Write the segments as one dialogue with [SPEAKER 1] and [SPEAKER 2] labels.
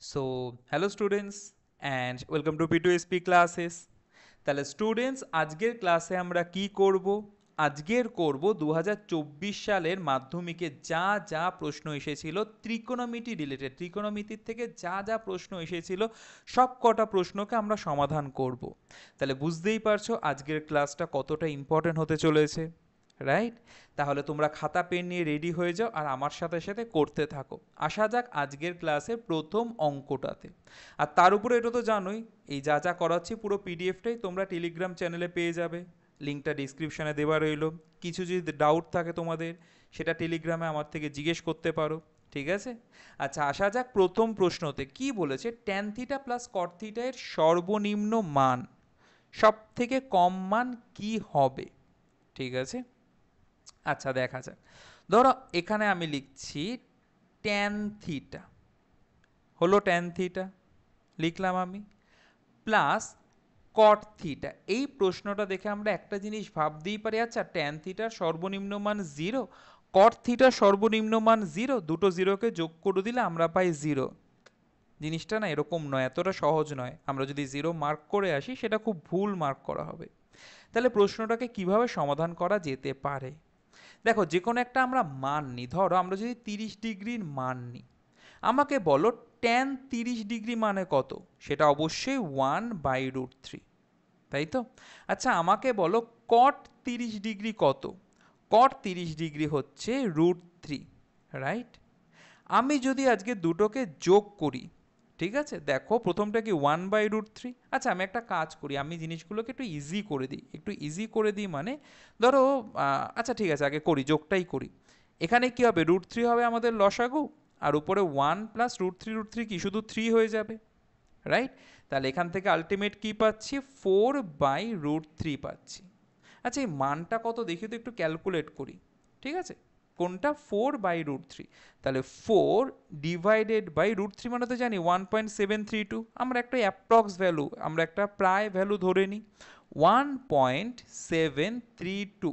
[SPEAKER 1] Hello students and welcome to P2SP classes. তাহলে students আজকের ক্লাসে আমরা কি করব? আজকের করব 2024 সালের মাধ্যমিকে যা যা প্রশ্ন এসেছিল ত্রিকোণমিতি রিলেটেড, ত্রিকোণমিতির থেকে যা যা প্রশ্ন এসেছিল সব কটা প্রশ্নকে আমরা সমাধান করব। তাহলে বুঝতেই পারছো আজকের ক্লাসটা কতটা ইম্পর্টেন্ট হতে চলেছে, রাইট? তাহলে তোমরা খাতা পেন নিয়ে রেডি হয়ে যাও আর আমার সাথে সাথে করতে থাকো। আসা যাক আজকের ক্লাসের প্রথম অঙ্কটাতে। আর তার উপরে এটা তো জানোই, এই যা যা করাচ্ছি পুরো পিডিএফটাই তোমরা টেলিগ্রাম চ্যানেলে পেয়ে যাবে, লিঙ্কটা ডিসক্রিপশানে দেওয়া রইলো। কিছু যদি ডাউট থাকে তোমাদের সেটা টেলিগ্রামে আমার থেকে জিজ্ঞেস করতে পারো, ঠিক আছে? আচ্ছা, আসা যাক প্রথম প্রশ্নতে। কি বলেছে? Tan theta plus cot theta এর সর্বনিম্ন মান, সব থেকে কম মান কি হবে? ঠিক আছে, আচ্ছা দেখা যাক। ধরো এখানে আমি লিখছি ট্যান থিটা, হলো ট্যান থিটা লিখলাম আমি, প্লাস কট থিটা। এই প্রশ্নটা দেখে আমরা একটা জিনিস ভাবতেই পারি, আচ্ছা ট্যান থিটার সর্বনিম্ন মান জিরো, কট থিটার সর্বনিম্ন মান জিরো, দুটো জিরোকে যোগ করে দিলে আমরা পাই জিরো। জিনিসটা না এরকম নয়, এতটা সহজ নয়। আমরা যদি জিরো মার্ক করে আসি সেটা খুব ভুল মার্ক করা হবে। তাহলে প্রশ্নটাকে কিভাবে সমাধান করা যেতে পারে? দেখো, যে কোনো একটা আমরা মান নিই। ধরো আমরা যদি 30 ডিগ্রির মান নিই, আমাকে বলো ট্যান 30 ডিগ্রি মানে কত? সেটা অবশ্যই 1/√3, তাই তো? আচ্ছা আমাকে বলো কট 30 ডিগ্রি কত? কট 30 ডিগ্রি হচ্ছে √3, রাইট? আমি যদি আজকে দুটোকে যোগ করি, ঠিক আছে, দেখো প্রথমটা কি 1/√3। আচ্ছা আমি একটা কাজ করি, আমি জিনিসগুলোকে একটু ইজি করে দিই। একটু ইজি করে দিই মানে ধরো আচ্ছা ঠিক আছে, আগে করি, যোগটাই করি। এখানে কি হবে? √3 হবে আমাদের লসাগু, আর উপরে 1 প্লাস √3, √3 কি শুধু 3 হয়ে যাবে, রাইট? তাহলে এখান থেকে আলটিমেট কি পাচ্ছি? 4/√3 পাচ্ছি। আচ্ছা এই মানটা কত দেখি তো, একটু ক্যালকুলেট করি, ঠিক আছে? কোনটা? 4/√3। তাহলে 4 ডিভাইডেড বাই √3 মানে তো জানি 1.732। আমরা একটা অ্যাপ্রক্স ভ্যালু, আমরা একটা প্রায় ভ্যালু ধরে নিই, 1.732।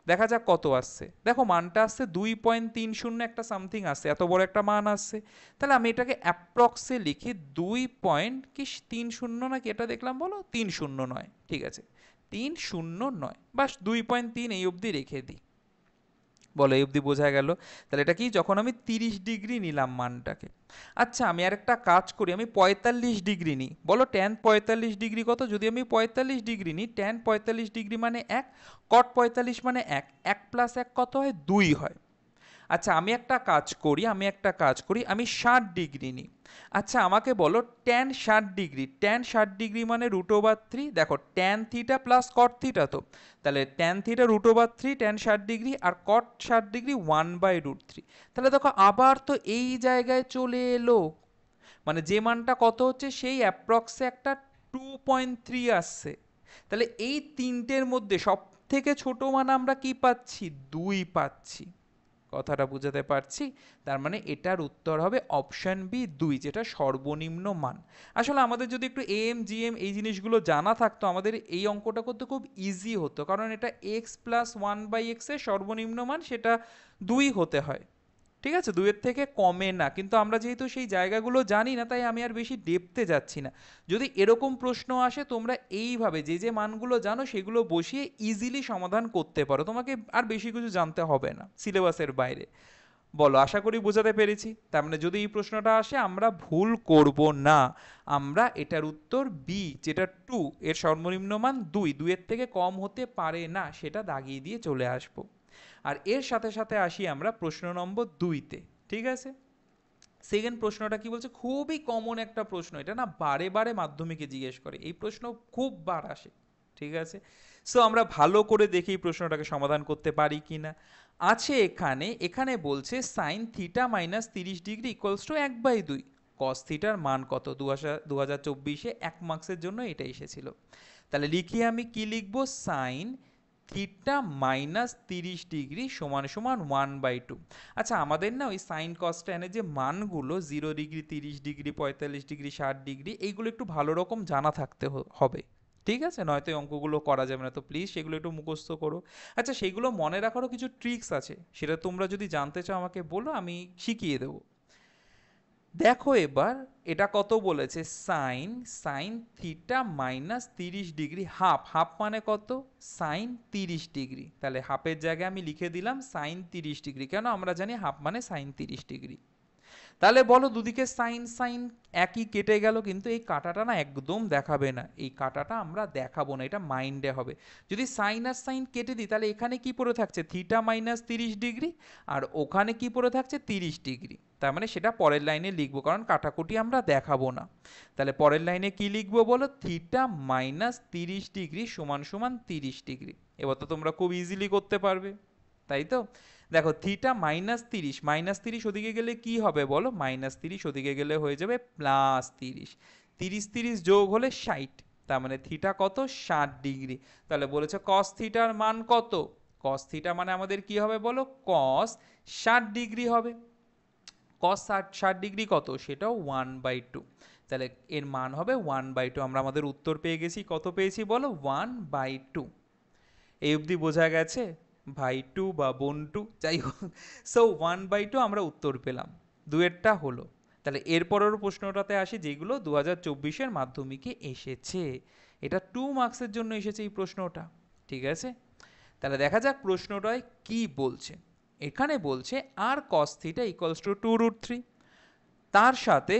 [SPEAKER 1] দেখা যাক কত আসছে। দেখো মানটা আসছে 2.30, একটা সামথিং আসছে, এত বড় একটা মান আসছে। তাহলে আমি এটাকে অ্যাপ্রক্সে লিখি 2.30 নাকি, এটা দেখলাম, বলো 30 নয়, ঠিক আছে 30 নয়, বাস 2.3 এই অবধি রেখে দিই। বলো এই অবধি বোঝা গেল? তাহলে এটা কি, যখন আমি 30 ডিগ্রি নিলাম মানটাকে। আচ্ছা আমি আর একটা কাজ করি, আমি 45 ডিগ্রি নিই। বলো ট্যান 45 ডিগ্রি কত? যদি আমি 45 ডিগ্রি নিই, ট্যান 45 ডিগ্রি মানে 1, কট 45 মানে 1, 1 প্লাস 1 কত হয়? 2 হয়। আচ্ছা আমি একটা কাজ করি, আমি 60 ডিগ্রি নিই। আচ্ছা আমাকে বলো ট্যান 60 ডিগ্রি, ট্যান 60 ডিগ্রি মানে √3। দেখো tan theta plus cot theta, তো তাহলে ট্যান থিটা √3, ট্যান 60 ডিগ্রি, আর কট 60 ডিগ্রি 1/√3। তাহলে দেখো আবার তো এই জায়গায় চলে এলো, মানে যে মানটা কত হচ্ছে সেই অ্যাপ্রক্সে একটা 2.3 আসছে। তাহলে এই তিনটের মধ্যে সব থেকে ছোট মান আমরা কি পাচ্ছি? 2 পাচ্ছি। কথাটা বুঝাতে পারছি? তার মানে এটার উত্তর হবে অপশন বি 2, যেটা সর্বনিম্ন মান। আসলে আমাদের যদি একটু এম জিএম এই জিনিসগুলো জানা থাকতো, আমাদের এই অঙ্কটা করতে খুব ইজি হতো, কারণ এটা এক্স প্লাস 1/x এর সর্বনিম্ন মান, সেটা 2 হতে হয়, ঠিক আছে? 2-এর থেকে কমে না। কিন্তু আমরা যেহেতু সেই জায়গাগুলো জানি না, তাই আমি আর বেশি ডেপথে যাচ্ছি না। যদি এরকম প্রশ্ন আসে, তোমরা এইভাবে যে যে মানগুলো জানো সেগুলো বসিয়ে ইজিলি সমাধান করতে পারো, তোমাকে আর বেশি কিছু জানতে হবে না সিলেবাসের বাইরে। বলো, আশা করি বোঝাতে পেরেছি। তার মানে যদি এই প্রশ্নটা আসে আমরা ভুল করব না, আমরা এটার উত্তর বি, যেটা 2 এর সর্বনিম্ন মান 2, 2-এর থেকে কম হতে পারে না, সেটা দাগিয়ে দিয়ে চলে আসবো। আর এর সাথে সাথে আসি আমরা প্রশ্ন নম্বর 2-তে, ঠিক আছে? সেকেন্ড প্রশ্নটা কি বলছে? খুবই কমন একটা প্রশ্ন, এটা না বারে বারে মাধ্যমিকে জিজ্ঞেস করে, এই প্রশ্ন খুব বার আসে, ঠিক আছে? সো আমরা ভালো করে দেখি এই প্রশ্নটাকে সমাধান করতে পারি কি না। আছে এখানে, এখানে বলছে sign theta minus 30 degree equals to 1/2। কস থিটার মান কত? 2024-এ 1 মার্কসের জন্য এটা এসেছিল। তাহলে লিখি আমি, কি লিখবো? সাইন থিটা মাইনাস 30 ডিগ্রি সমান সমান 1/2। আচ্ছা আমাদের না ওই সাইন কস ট্যানের যে মানগুলো 0 ডিগ্রি, 30 ডিগ্রি, 45 ডিগ্রি, 60 ডিগ্রি, এইগুলো একটু ভালো রকম জানা থাকতে হবে, ঠিক আছে? নয়তো এই অঙ্কগুলো করা যাবে না, তো প্লিজ সেগুলো একটু মুখস্থ করো। আচ্ছা সেইগুলো মনে রাখারও কিছু ট্রিক্স আছে, সেটা তোমরা যদি জানতে চাও আমাকে বলো, আমি শিখিয়ে দেবো। দেখো এবার এটা কত বলেছে, sine sine theta minus 30 degree, half half মানে কত, সাইন 30 ডিগ্রি। তাহলে হাফের জায়গায় আমি লিখে দিলাম সাইন 30 ডিগ্রি, কেন আমরা জানি হাফ মানে সাইন 30 ডিগ্রি। তাহলে বলো দুদিকে সাইন সাইন একই কেটে গেল, কিন্তু এই কাটাটা না একদম দেখাবে না, এই কাটাটা আমরা দেখাবো না, এটা মাইন্ডে হবে। যদি সাইন আর সাইন কেটে দিই তাহলে এখানে কি পড়ে থাকছে, থিটা মাইনাস 30 ডিগ্রি, আর ওখানে কি পড়ে থাকছে 30 ডিগ্রি। তার মানে সেটা পরের লাইনে লিখবো, কারণ কাটাকুটি আমরা দেখাবো না। তাহলে পরের লাইনে কি লিখবো বলো, থিটা মাইনাস 30 ডিগ্রি সমান সমান 30 ডিগ্রি। এবার তো তোমরা খুব ইজিলি করতে পারবে, তাই তো? দেখো থিটা মাইনাস 30 ওদিকে গেলে কি হবে বলো, -30 ওদিকে গেলে হয়ে যাবে +30, 30 যোগ হলে 60, তার মানে থিটা কত, 60 ডিগ্রি। তাহলে বলেছে কস থিটার মান কত, কস থিটা মানে আমাদের কি হবে বলো, কস 60 ডিগ্রি হবে। কস 60 ডিগ্রি কত, সেটাও 1/2, তাহলে এর মান হবে 1/2। আমরা আমাদের উত্তর পেয়ে গেছি, কত পেয়েছি বলো, 1/2। এই অবধি বোঝা গেছে, ভাই টু বা বোন টু যাই হোক। সো 1/2 আমরা উত্তর পেলাম, দুয়েরটা হলো। তাহলে এরপরের প্রশ্নটাতে আসি, যেগুলো 2024-এর মাধ্যমিকে এসেছে। এটা 2 মার্কসের জন্য এসেছে এই প্রশ্নটা, ঠিক আছে? তাহলে দেখা যাক প্রশ্নটায় কি বলছে। এখানে বলছে আর কস থিটা ইকুয়ালস টু 2√3, তার সাথে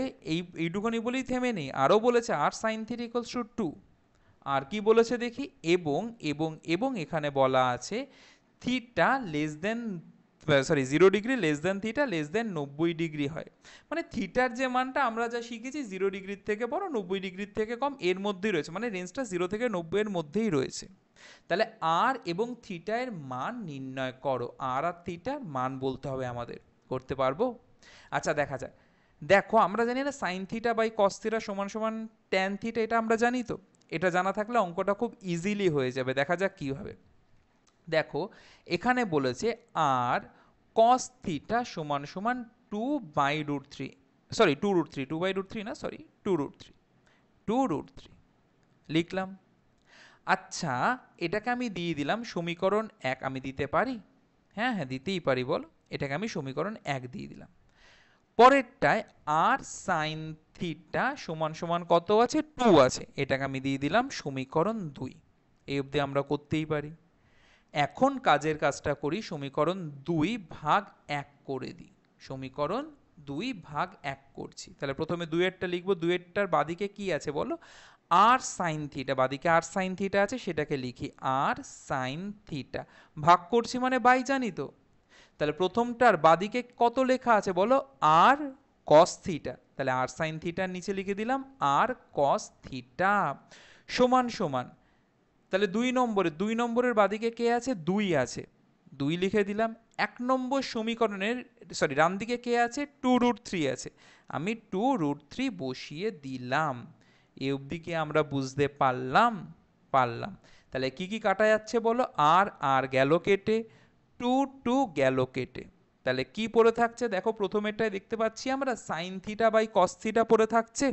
[SPEAKER 1] এইটুখানি বলেই থেমে নেই, আরও বলেছে আর সাইন থিটা ইকুয়ালস টু 2। আর কি বলেছে দেখি, এবং এবং এবং এখানে বলা আছে theta less than 0 degree less than theta less than 90 degree হয়। মানে থিটার যে মানটা আমরা যা শিখেছি 0 ডিগ্রির থেকে বড় 90 ডিগ্রির থেকে কম এর মধ্যেই রয়েছে, মানে রেঞ্জটা 0 থেকে 90 এর মধ্যেই রয়েছে। তাহলে আর এবং থিটা এর মান নির্ণয় করো, আর থিটার মান বলতে হবে আমাদের, করতে পারবো? আচ্ছা দেখা যাক। দেখো আমরা জানি না sine theta by cos theta সমান সমান ট্যান থিটা, এটা আমরা জানি তো। এটা জানা থাকলে অঙ্কটা খুব ইজিলি হয়ে যাবে, দেখা যাক কীভাবে। দেখো এখানে বলেছে আর কস থিটা সমান সমান 2/√3, সরি 2√3, 2/√3 না, সরি 2√3, 2√3 লিখলাম। আচ্ছা এটাকে আমি দিয়ে দিলাম সমীকরণ 1, আমি দিতে পারি? হ্যাঁ হ্যাঁ দিতেই পারি, বল। এটাকে আমি সমীকরণ 1 দিয়ে দিলাম। পরেরটায় আর সাইন থিটা সমান সমান কত আছে, 2 আছে, এটাকে আমি দিয়ে দিলাম সমীকরণ 2। এই অবধি আমরা করতেই পারি। এখন কাজের কাজটা করি, সমীকরণ 2/1 করে দিই। সমীকরণ 2/1 করছি। তাহলে প্রথমে 2-এরটা লিখবো, 2-এরটার বাদিকে কি আছে বলো, আর সাইন থিটা, বাদিকে আর সাইন থিটা আছে, সেটাকে লিখি আর সাইন থিটা। ভাগ করছি মানে বাই, জানি তো। তাহলে প্রথমটার বাদিকে কত লেখা আছে বলো, আর কস থিটা, তাহলে আর সাইন থিটার নিচে লিখে দিলাম আর কস থিটা সমান সমান, তাহলে 2 নম্বরের বাদিকে কে আছে, 2 আছে, 2 লিখে দিলাম। 1 নম্বর সমীকরণের সরি ডান দিকে কে আছে, 2√3 আছে, আমি 2√3 বসিয়ে দিলাম। এ অবধি কি আমরা বুঝতে পারলাম? পারলাম। তাহলে কি কি কাটা যাচ্ছে বলো, আর আর গেল কেটে, 2 গেল কেটে, তাহলে কি পড়ে থাকছে দেখো, প্রথমেরটায় দেখতে পাচ্ছি আমরা sine theta by cos theta পড়ে থাকছে।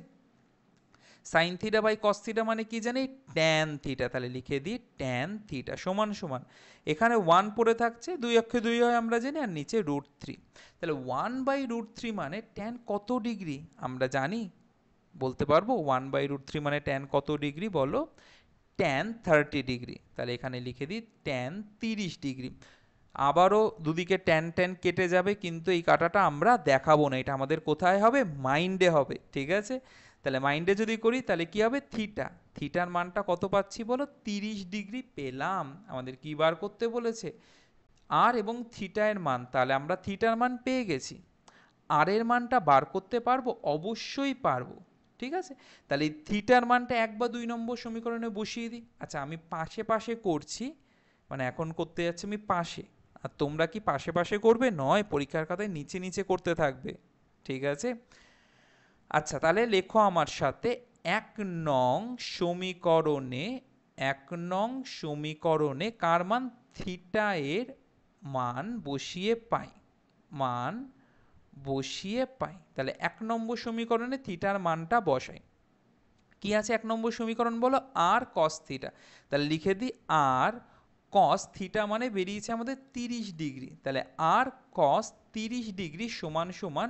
[SPEAKER 1] Sine theta by cos theta মানে কি জানি, ট্যান থিটা, তাহলে লিখে দিই ট্যান থিটা সমান সমান, এখানে 1 পড়ে থাকছে, 2 অক্ষে 2 হয় আমরা জানি, আর নিচে √3, তাহলে 1/√3 মানে ট্যান কত ডিগ্রি আমরা জানি, বলতে পারবো 1/√3 মানে ট্যান কত ডিগ্রি বলো, ট্যান 30 ডিগ্রি। তাহলে এখানে লিখে দিই ট্যান 30 ডিগ্রি। আবারও দুদিকে ট্যান ট্যান কেটে যাবে, কিন্তু এই কাটাটা আমরা দেখাবো না, এটা আমাদের কোথায় হবে, মাইন্ডে হবে, ঠিক আছে? তাহলে মাইন্ডে যদি করি তাহলে কি হবে, থিটা, থিটার মানটা কত পাচ্ছি বলো, 30 ডিগ্রি পেলাম। আমাদের কি বার করতে বলেছে, আর এবং থিটা এর মান, তাহলে আমরা থিটার মান পেয়ে গেছি। আর এর মানটা বার করতে পারবো, অবশ্যই পারবো, ঠিক আছে? তাহলে থিটার মানটা 1 বা 2 নম্বর সমীকরণে বসিয়ে দিই। আচ্ছা আমি পাশে পাশে করছি, মানে এখন করতে যাচ্ছি আমি পাশে, আর তোমরা কি পাশে পাশে করবে, নয় পরীক্ষার খাতায় নিচে নিচে করতে থাকবে, ঠিক আছে? আচ্ছা তাহলে লেখো আমার সাথে, 1 নং সমীকরণে, 1 নং সমীকরণে কার মান, থিটা এর মান বসিয়ে পাই, মান বসিয়ে পাই। তাহলে 1 নম্বর সমীকরণে থিটার মানটা বসাই। কি আছে 1 নম্বর সমীকরণ বলো, আর কস থিটা, তাহলে লিখে দিই আর কস থিটা মানে বেরিয়েছে আমাদের 30 ডিগ্রি, তাহলে আর কস 30 ডিগ্রি সমান সমান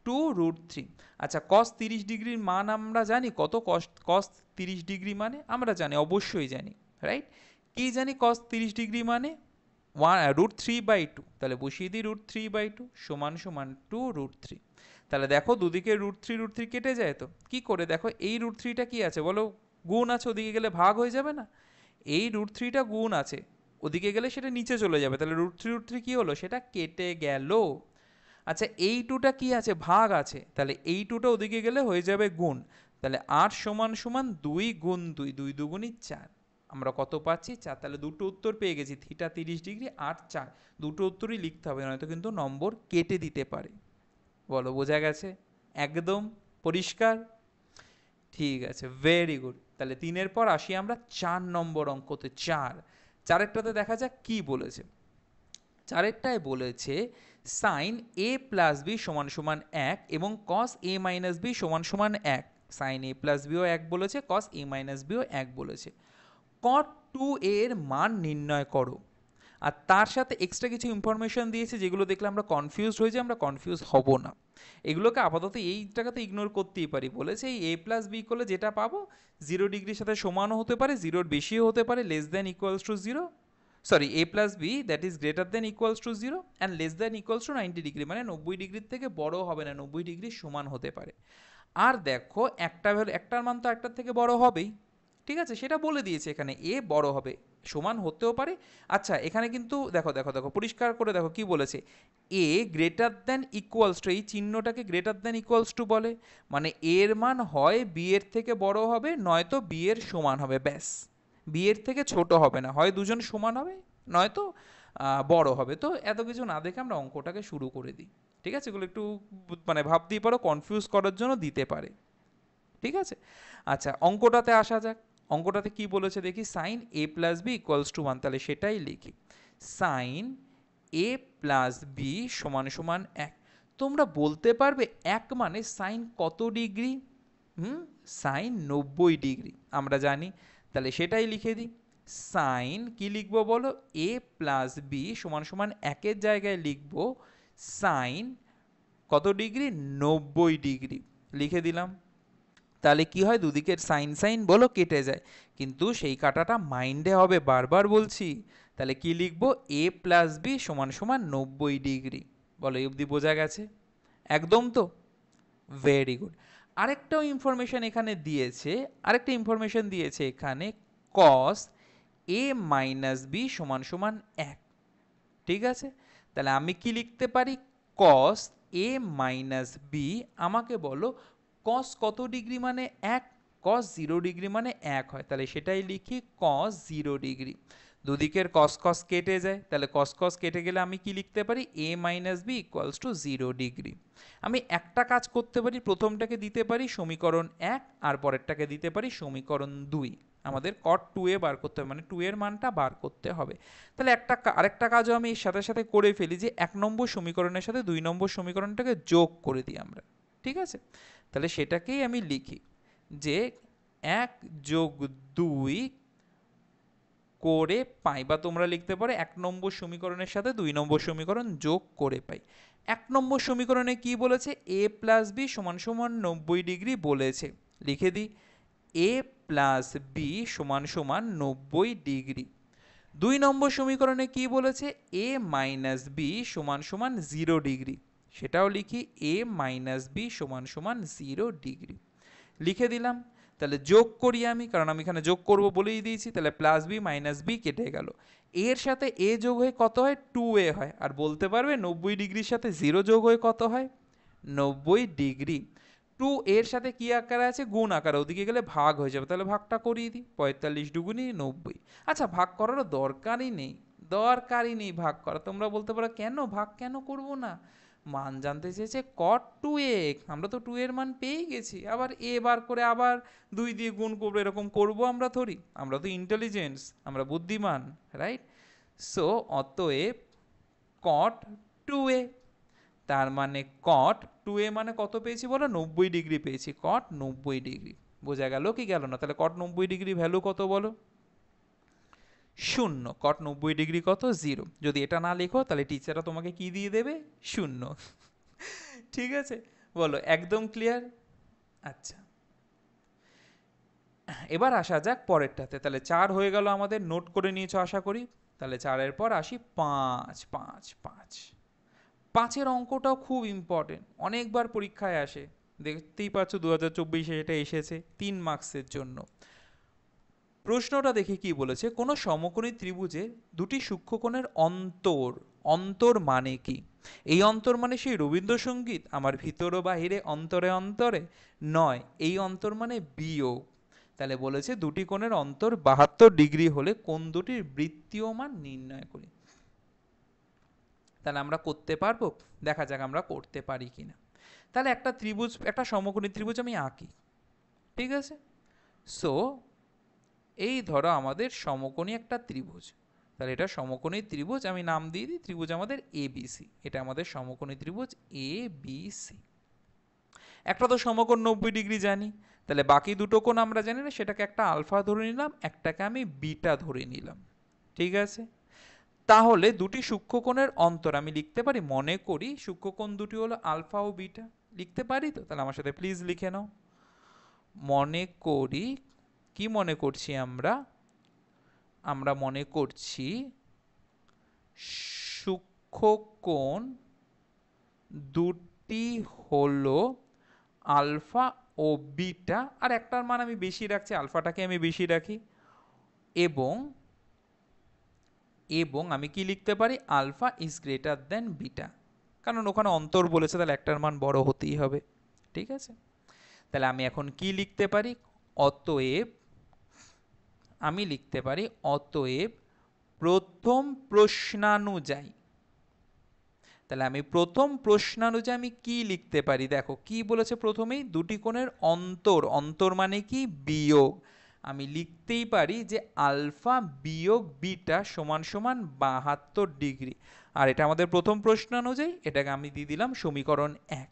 [SPEAKER 1] টু রুট থ্রি। আচ্ছা কস 30 ডিগ্রির মান আমরা জানি কত, কস 30 ডিগ্রি মানে আমরা জানি, অবশ্যই জানি, রাইট? কি জানি কস 30 ডিগ্রি মানে রুট থ্রি বাই টু। তাহলে বসিয়ে দিই রুট থ্রি বাই টু সমান সমান টু রুট থ্রি। তাহলে দেখো দুদিকে রুট থ্রি কেটে যায়, তো কি করে দেখো এই রুট থ্রিটা কি আছে বলো, গুণ আছে, ওদিকে গেলে ভাগ হয়ে যাবে না? এই রুট থ্রিটা গুণ আছে, ওদিকে গেলে সেটা নিচে চলে যাবে, তাহলে রুট থ্রি কি হলো, সেটা কেটে গেল। আচ্ছা এই টুটা কি আছে, ভাগ আছে, তাহলে এই টুটা ওদিকে গেলে হয়ে যাবে গুণ। তাহলে 8 সমান সমান 2 গুণ 2, 2 দুগুণই 4। আমরা কত পাচ্ছি, 4। তাহলে দুটো উত্তর পেয়ে গেছি, থিটা 30 ডিগ্রি আর 4। দুটো উত্তরই লিখতে হবে, নয়তো কিন্তু নম্বর কেটে দিতে পারে। বলো বোঝা গেছে? একদম পরিষ্কার? ঠিক আছে, ভেরি গুড। তাহলে 3-এর পর আসি আমরা 4 নম্বর অঙ্কতে। চারেরটাতে দেখা যাক কি বলেছে। চারেরটায় বলেছে সাইন এ প্লাস বি সমান সমান 1 এবং কস এ মাইনাস বি সমান সমান 1। সাইন এ প্লাস বিও 1 বলেছে, কস এ মাইনাস বিও 1 বলেছে। কট 2a এর মান নির্ণয় করো। আর তার সাথে এক্সট্রা কিছু ইনফরমেশন দিয়েছে যেগুলো দেখলে আমরা কনফিউজড হয়ে যাই, আমরা কনফিউজ হব না। এগুলোকে আপাতত এই টাকাতে ইগনোর করতেই পারি। বলেছে এই এ প্লাস বি করলে যেটা পাবো 0 ডিগ্রির সাথে সমানও হতে পারে, 0-র বেশিও হতে পারে, less than equals to 0, sorry A plus B that is greater than equals to 0 and less than equals to 90 degree, মানে 90 ডিগ্রির থেকে বড় হবে না, 90 ডিগ্রির সমান হতে পারে। আর দেখো একটার মান তো একটার থেকে বড় হবেই, ঠিক আছে, সেটা বলে দিয়েছে এখানে, এ বড় হবে, সমান হতেও পারে। আচ্ছা এখানে কিন্তু দেখো দেখো দেখো পরিষ্কার করে দেখো কি বলেছে, এ গ্রেটার দ্যান ইকুয়ালস টু, এই চিহ্নটাকে গ্রেটার দ্যান ইকুয়ালস টু বলে, মানে এর মান হয় বি এর থেকে বড় হবে, নয়তো বি এর সমান হবে, ব্যাস। বি এর থেকে ছোট হবে না, হয় দুজন সমান হবে নয়তো বড় হবে। তো এত কিছু না দেখে আমরা অঙ্কটাকে শুরু করে দিই, ঠিক আছে? এগুলো একটু মানে ভাবতেই পারো কনফিউজ করার জন্য দিতে পারে, ঠিক আছে? আচ্ছা অঙ্কটাতে আসা যাক। অঙ্কটাতে কি বলেছে দেখি, sine A plus B equals to 1, তাহলে সেটাই লিখি, সাইন এ প্লাস বি সমান সমান 1। তোমরা বলতে পারবে 1 মানে সাইন কত ডিগ্রি? সাইন 90 ডিগ্রি আমরা জানি, তাহলে সেটাই লিখে দিই। সাইন কি লিখবো বলো, এ প্লাস বি সমান সমান 1-এর জায়গায় লিখবো সাইন কত ডিগ্রি, 90 ডিগ্রি, লিখে দিলাম। তাহলে কি হয়, দুদিকের সাইন সাইন বলো কেটে যায়, কিন্তু সেই কাটাটা মাইন্ডে হবে, বারবার বলছি। তাহলে কি লিখবো, এ প্লাস বি সমান সমান 90 ডিগ্রি। বলো এই অবধি বোঝা গেছে? একদম তো? Very good. আরেকটাও ইনফরমেশন এখানে দিয়েছে, আরেকটা ইনফরমেশন দিয়েছে এখানে, কস এ মাইনাস বি সমান সমান 1, ঠিক আছে? তাহলে আমি কি লিখতে পারি, কস এ মাইনাস বি, আমাকে বলো কস কত ডিগ্রি মানে 1, কস 0 ডিগ্রি মানে 1 হয়, তাহলে সেটাই লিখি কস 0 ডিগ্রি। দুদিকের কস কস কেটে যায়, তাহলে কস কস কেটে গেলে আমি কি লিখতে পারি, A minus B equals to 0 degree. আমি একটা কাজ করতে পারি, প্রথমটাকে দিতে পারি সমীকরণ 1 আর পরেরটাকে দিতে পারি সমীকরণ 2। আমাদের কট 2a বার করতে হবে, মানে 2 এর মানটা বার করতে হবে। তাহলে আরেকটা কাজও আমি এর সাথে সাথে করে ফেলি, যে 1 নম্বর সমীকরণের সাথে 2 নম্বর সমীকরণটাকে যোগ করে দিই আমরা, ঠিক আছে? তাহলে সেটাকেই আমি লিখি যে 1 যোগ 2 করে পাই, বা তোমরা লিখতে পারো 1 নম্বর সমীকরণের সাথে 2 নম্বর সমীকরণ যোগ করে পাই। 1 নম্বর সমীকরণে কি বলেছে, এ প্লাস বি সমান সমান 90 ডিগ্রি বলেছে, লিখে দিই এ প্লাস বি সমান সমান 90 ডিগ্রি। 2 নম্বর সমীকরণে কি বলেছে, এ মাইনাস বি সমান সমান 0 ডিগ্রি, সেটাও লিখি এ মাইনাস বি সমান সমান 0 ডিগ্রি, লিখে দিলাম। তাহলে যোগ করি আমি, কারণ আমি এখানে যোগ করব বলেই দিয়েছি, তাহলে প্লাস বি মাইনাস বি কেটে গেল, এর সাথে এ যোগ হয়ে কত হয়, 2a হয়। আর বলতে পারবে 90 ডিগ্রির সাথে 0 যোগ হয়ে কত হয়, 90 ডিগ্রি। 2 এর সাথে কি আকারে আছে, গুণ আকারে, ওদিকে গেলে ভাগ হয়ে যাবে, তাহলে ভাগটা করিয়ে দিই, 45 দুগুণি 90। আচ্ছা ভাগ করারও দরকারই নেই, দরকারই নেই ভাগ করা। তোমরা বলতে পারো কেন ভাগ কেন করব না, মান জানতে চেয়েছে কট 2a, আমরা তো 2 এর মান পেয়ে গেছি, আবার এ বার করে আবার 2 দিয়ে গুণ করবো, এরকম করব আমরা থরি, আমরা তো ইন্টেলিজেন্স, আমরা বুদ্ধিমান, রাইট? সো অতএব কট 2a, তার মানে কট 2a মানে কত পেয়েছি বলো, 90 ডিগ্রি পেয়েছি, কট 90 ডিগ্রি। বোঝা গেল কি গেল না? তাহলে কট 90 ডিগ্রি ভ্যালু কত বলো, 0। কট 90 ডিগ্রি কত, 0। যদি এটা না লেখো তাহলে টিচাররা তোমাকে কি দিয়ে দেবে, 0। ঠিক আছে, বলো একদম ক্লিয়ার? আচ্ছা, এবার আসা যাক পরেরটাতে। তাহলে 4 হয়ে গেল আমাদের, নোট করে নিয়েছো আশা করি। তাহলে 4-এর পর আসি 5, 5, 5। 5-এর অঙ্কটাও খুব ইম্পর্টেন্ট, অনেকবার পরীক্ষায় আসে, দেখতেই পাচ্ছ 2024-এ এটা এসেছে 3 মার্কসের জন্য। প্রশ্নটা দেখে কি বলেছে, কোনো সমকোণী ত্রিভুজের দুটি সূক্ষ্মকোণের অন্তর, অন্তর মানে কি? এই অন্তর মানে সেই রবীন্দ্রসঙ্গীত, আমার ভিতর ও বাহিরে অন্তরে অন্তরে নয়, এই অন্তর মানে বিয়োগ। তাহলে বলেছে দুটি কোণের অন্তর 72 ডিগ্রি হলে কোণ দুটির বৃত্তীয় মান নির্ণয় করি। তাহলে আমরা করতে পারবো, দেখা যাক আমরা করতে পারি কিনা। তাহলে একটা ত্রিভুজ, একটা সমকোণী ত্রিভুজ আমি আঁকি, ঠিক আছে? সো এই ধরো আমাদের সমকোণী একটা ত্রিভুজ, তাহলে এটা সমকোণী ত্রিভুজ, আমি নাম দিয়ে দিই ত্রিভুজ আমাদের এবিসি। এটা আমাদের সমকোণী ত্রিভুজ এবিসি। একটা তো সমকোণ 90 ডিগ্রি জানি, তাহলে বাকি দুটো কোণ আমরা জানি না, সেটাকে একটা আলফা ধরে নিলাম, একটাকে আমি বিটা ধরে নিলাম, ঠিক আছে? তাহলে দুটি সূক্ষ্মকোণের অন্তর আমি লিখতে পারি, মনে করি সূক্ষ্মকোণ দুটি হলো আলফা ও বিটা, লিখতে পারি তো? তাহলে আমার সাথে প্লিজ লিখে নাও। মনে করি, কি মনে করছি আমরা? আমরা মনে করছি সূক্ষ্মকোণ দুটি হলো আলফা ও বিটা, আর একটার মান আমি বেশি রাখছি, আলফাটাকে আমি বেশি রাখি, এবং এবং আমি কি লিখতে পারি, alpha is greater than beta, কারণ ওখানে অন্তর বলেছে, তাহলে একটার মান বড় হতেই হবে, ঠিক আছে? তাহলে আমি এখন কি লিখতে পারি, অতএব আমি লিখতে পারি, অতএব প্রথম প্রশ্নানুযায়ী, তাহলে আমি প্রথম প্রশ্নানুযায়ী আমি কি লিখতে পারি, দেখো কি বলেছে প্রথমেই, দুটি কোণের অন্তর, অন্তর মানে কি বিয়োগ, আমি লিখতেই পারি যে আলফা বিয়োগ বিটা সমান সমান 72 ডিগ্রি, আর এটা আমাদের প্রথম প্রশ্নানুযায়ী, এটাকে আমি দিয়ে দিলাম সমীকরণ 1।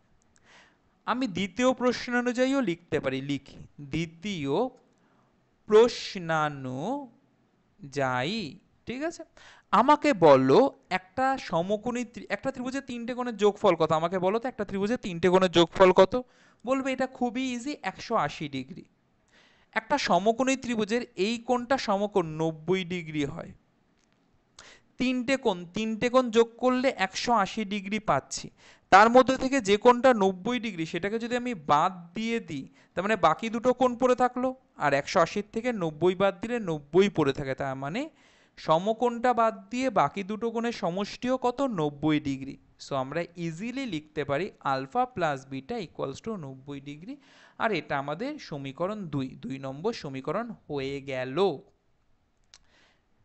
[SPEAKER 1] আমি দ্বিতীয় প্রশ্নানুযায়ীও লিখতে পারি, লিখি দ্বিতীয় প্রশ্নানুযায়ী, ঠিক আছে? আমাকে বলো একটা সমকোণী একটা ত্রিভুজের 3টে কোণের যোগফল কত, আমাকে বলো তো একটা ত্রিভুজের 3টে কোণের যোগফল কত? বলবে এটা খুবই ইজি, 180 ডিগ্রি। একটা সমকোণী ত্রিভুজের এই কোণটা সমকোণ 90 ডিগ্রি হয়, 3টে কোণ যোগ করলে 180 ডিগ্রি পাচ্ছি, তার মধ্যে থেকে যে কোণটা 90 ডিগ্রি সেটাকে যদি আমি বাদ দিয়ে দিই, তার মানে বাকি দুটো কোণ পড়ে থাকলো, আর 180 থেকে 90 বাদ দিলে 90 পড়ে থাকে, তার মানে সমকোণটা বাদ দিয়ে বাকি দুটো কোণের সমষ্টিও কত, 90 ডিগ্রি। সো আমরা ইজিলি লিখতে পারি alpha plus beta equals to 90 degree, আর এটা আমাদের সমীকরণ 2 নম্বর সমীকরণ হয়ে গেল।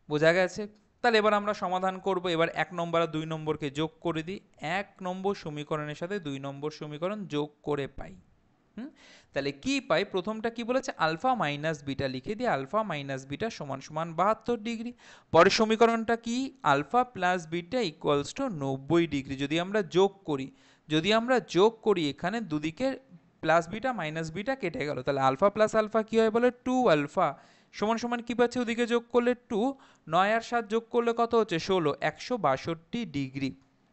[SPEAKER 1] বোঝা গেছে? তাহলে এবার আমরা সমাধান করব, এবার 1 নম্বর আর 2 নম্বরকে যোগ করে দিই, 1 নম্বর সমীকরণের সাথে 2 নম্বর সমীকরণ যোগ করে পাই। তাহলে কি পাই, প্রথমটা কি বলেছে, আলফা মাইনাস বিটা, লিখে দিই আলফা মাইনাস বিটা সমান সমান 72 ডিগ্রি। পরের সমীকরণটা কি, alpha plus beta equals to 90 degree. যদি আমরা যোগ করি এখানে দুদিকে প্লাস বিটা মাইনাস বিটা কেটে গেল, তাহলে আলফা প্লাস আলফা কি হয় বলে 2 আলফা সমান সমান কি পাচ্ছে, ওদিকে যোগ করলে 2, 9 আর 7 যোগ করলে কত হচ্ছে 16, 162 ডিগ্রি।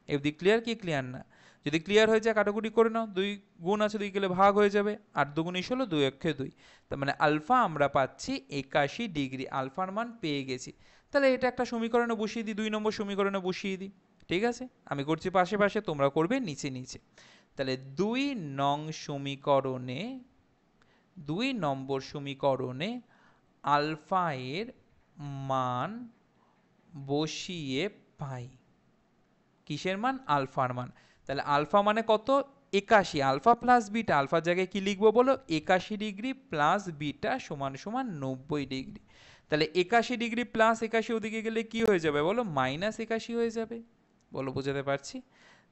[SPEAKER 1] এদিক ক্লিয়ার কি ক্লিয়ার না? যদি ক্লিয়ার হয়ে যায় কাটাকুটি করে নাও, 2 গুণ আছে 2 গেলে ভাগ হয়ে যাবে, 8 দুগুণ 16, 2 একে 2, তার মানে আলফা আমরা পাচ্ছি 81 ডিগ্রি, আলফার মান পেয়ে গেছি। তাহলে এটা একটা সমীকরণে বসিয়ে দিই, 2 নম্বর সমীকরণে বসিয়ে দিই, ঠিক আছে? আমি করছি পাশে পাশে, তোমরা করবে নিচে নিচে। তাহলে 2 নম্বর সমীকরণে আলফা এর মান বসিয়ে পাই, কিসের মান, আলফার মান। তাহলে আলফা মানে কত, 81, আলফা প্লাস বিটা, আলফার জায়গায় কি লিখবো বলো, 81 ডিগ্রি প্লাস বিটা সমান সমান 90 ডিগ্রি। তাহলে 81 ডিগ্রি প্লাস 81 ওদিকে গেলে কি হয়ে যাবে বলো, মাইনাস 81 হয়ে যাবে, বলো বোঝাতে পারছি?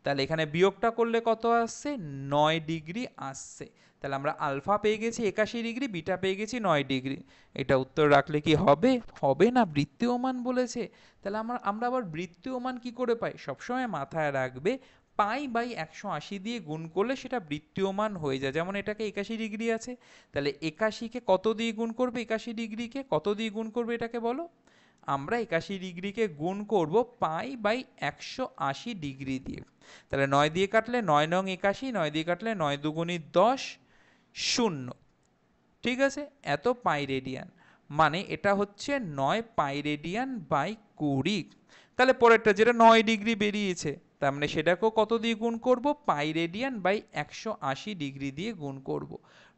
[SPEAKER 1] তাহলে এখানে বিয়োগটা করলে কত আসছে, 9 ডিগ্রি আসছে। তাহলে আমরা আলফা পেয়ে গেছি 81 ডিগ্রি, বিটা পেয়ে গেছি 9 ডিগ্রি। এটা উত্তর রাখলে কি হবে, হবে না, বৃত্তীয় মান বলেছে। তাহলে আমরা আবার বৃত্তীয় মান কি করে পাই, সবসময় মাথায় রাখবে পাই বাই 180 দিয়ে গুণ করলে সেটা বৃত্তীয় মান হয়ে যায়। যেমন এটাকে 81 ডিগ্রি আছে, তাহলে 81কে কত দিয়ে গুণ করবে, 81 ডিগ্রিকে কত দিয়ে গুণ করবে এটাকে বলো, আমরা 81 ডিগ্রিকে গুণ করব পাই বাই 180 ডিগ্রি দিয়ে। তাহলে 9 দিয়ে কাটলে 9 নং 81, 9 দিয়ে কাটলে 9 দুগুণী 10, 0। ঠিক আছে, এত পাই রেডিয়ান, মানে এটা হচ্ছে 9 পাই রেডিয়ান বাই 20। তাহলে পরেরটা যেটা 9 ডিগ্রি বেরিয়েছে, তার মানে সেটাকেও কত দিয়ে গুণ করব, পাই রেডিয়ান বাই 180 ডিগ্রি দিয়ে গুণ করব।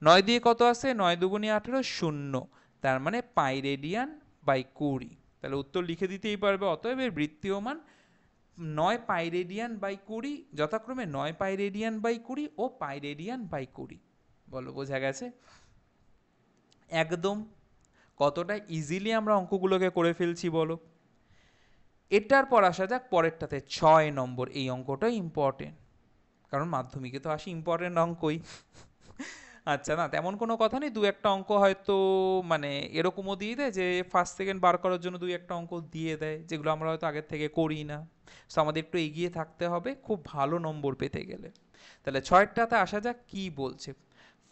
[SPEAKER 1] 9 দিয়ে কত আসে, 9 দুগুণী 18, 0, তার মানে পাই রেডিয়ান বাই 20। তাহলে উত্তর লিখে দিতেই পারবে। অতএব এর বৃত্তীয় মান 9 পাই রেডিয়ান বাই 20, যথাক্রমে 9 পাই রেডিয়ান বাই 20 ও পাই রেডিয়ান বাই 20। বলো বোঝা গেছে? একদম। কতটা ইজিলি আমরা অঙ্কগুলোকে করে ফেলছি বলো। এটার পর আসা যাক পরেরটাতে, 6 নম্বর। এই অঙ্কটা ইম্পর্টেন্ট, কারণ মাধ্যমিকে তো আসি ইম্পর্টেন্ট অঙ্কই। আচ্ছা, না তেমন কোনো কথা নেই, দু একটা অঙ্ক হয়তো মানে এরকমও দিয়ে দেয় যে ফার্স্ট সেকেন্ড বার করার জন্য দুই একটা অঙ্ক দিয়ে দেয়, যেগুলো আমরা হয়তো আগের থেকে করি না। সো আমাদের একটু এগিয়ে থাকতে হবে খুব ভালো নম্বর পেতে গেলে। তাহলে 6টাতে আসা যাক, কি বলছে।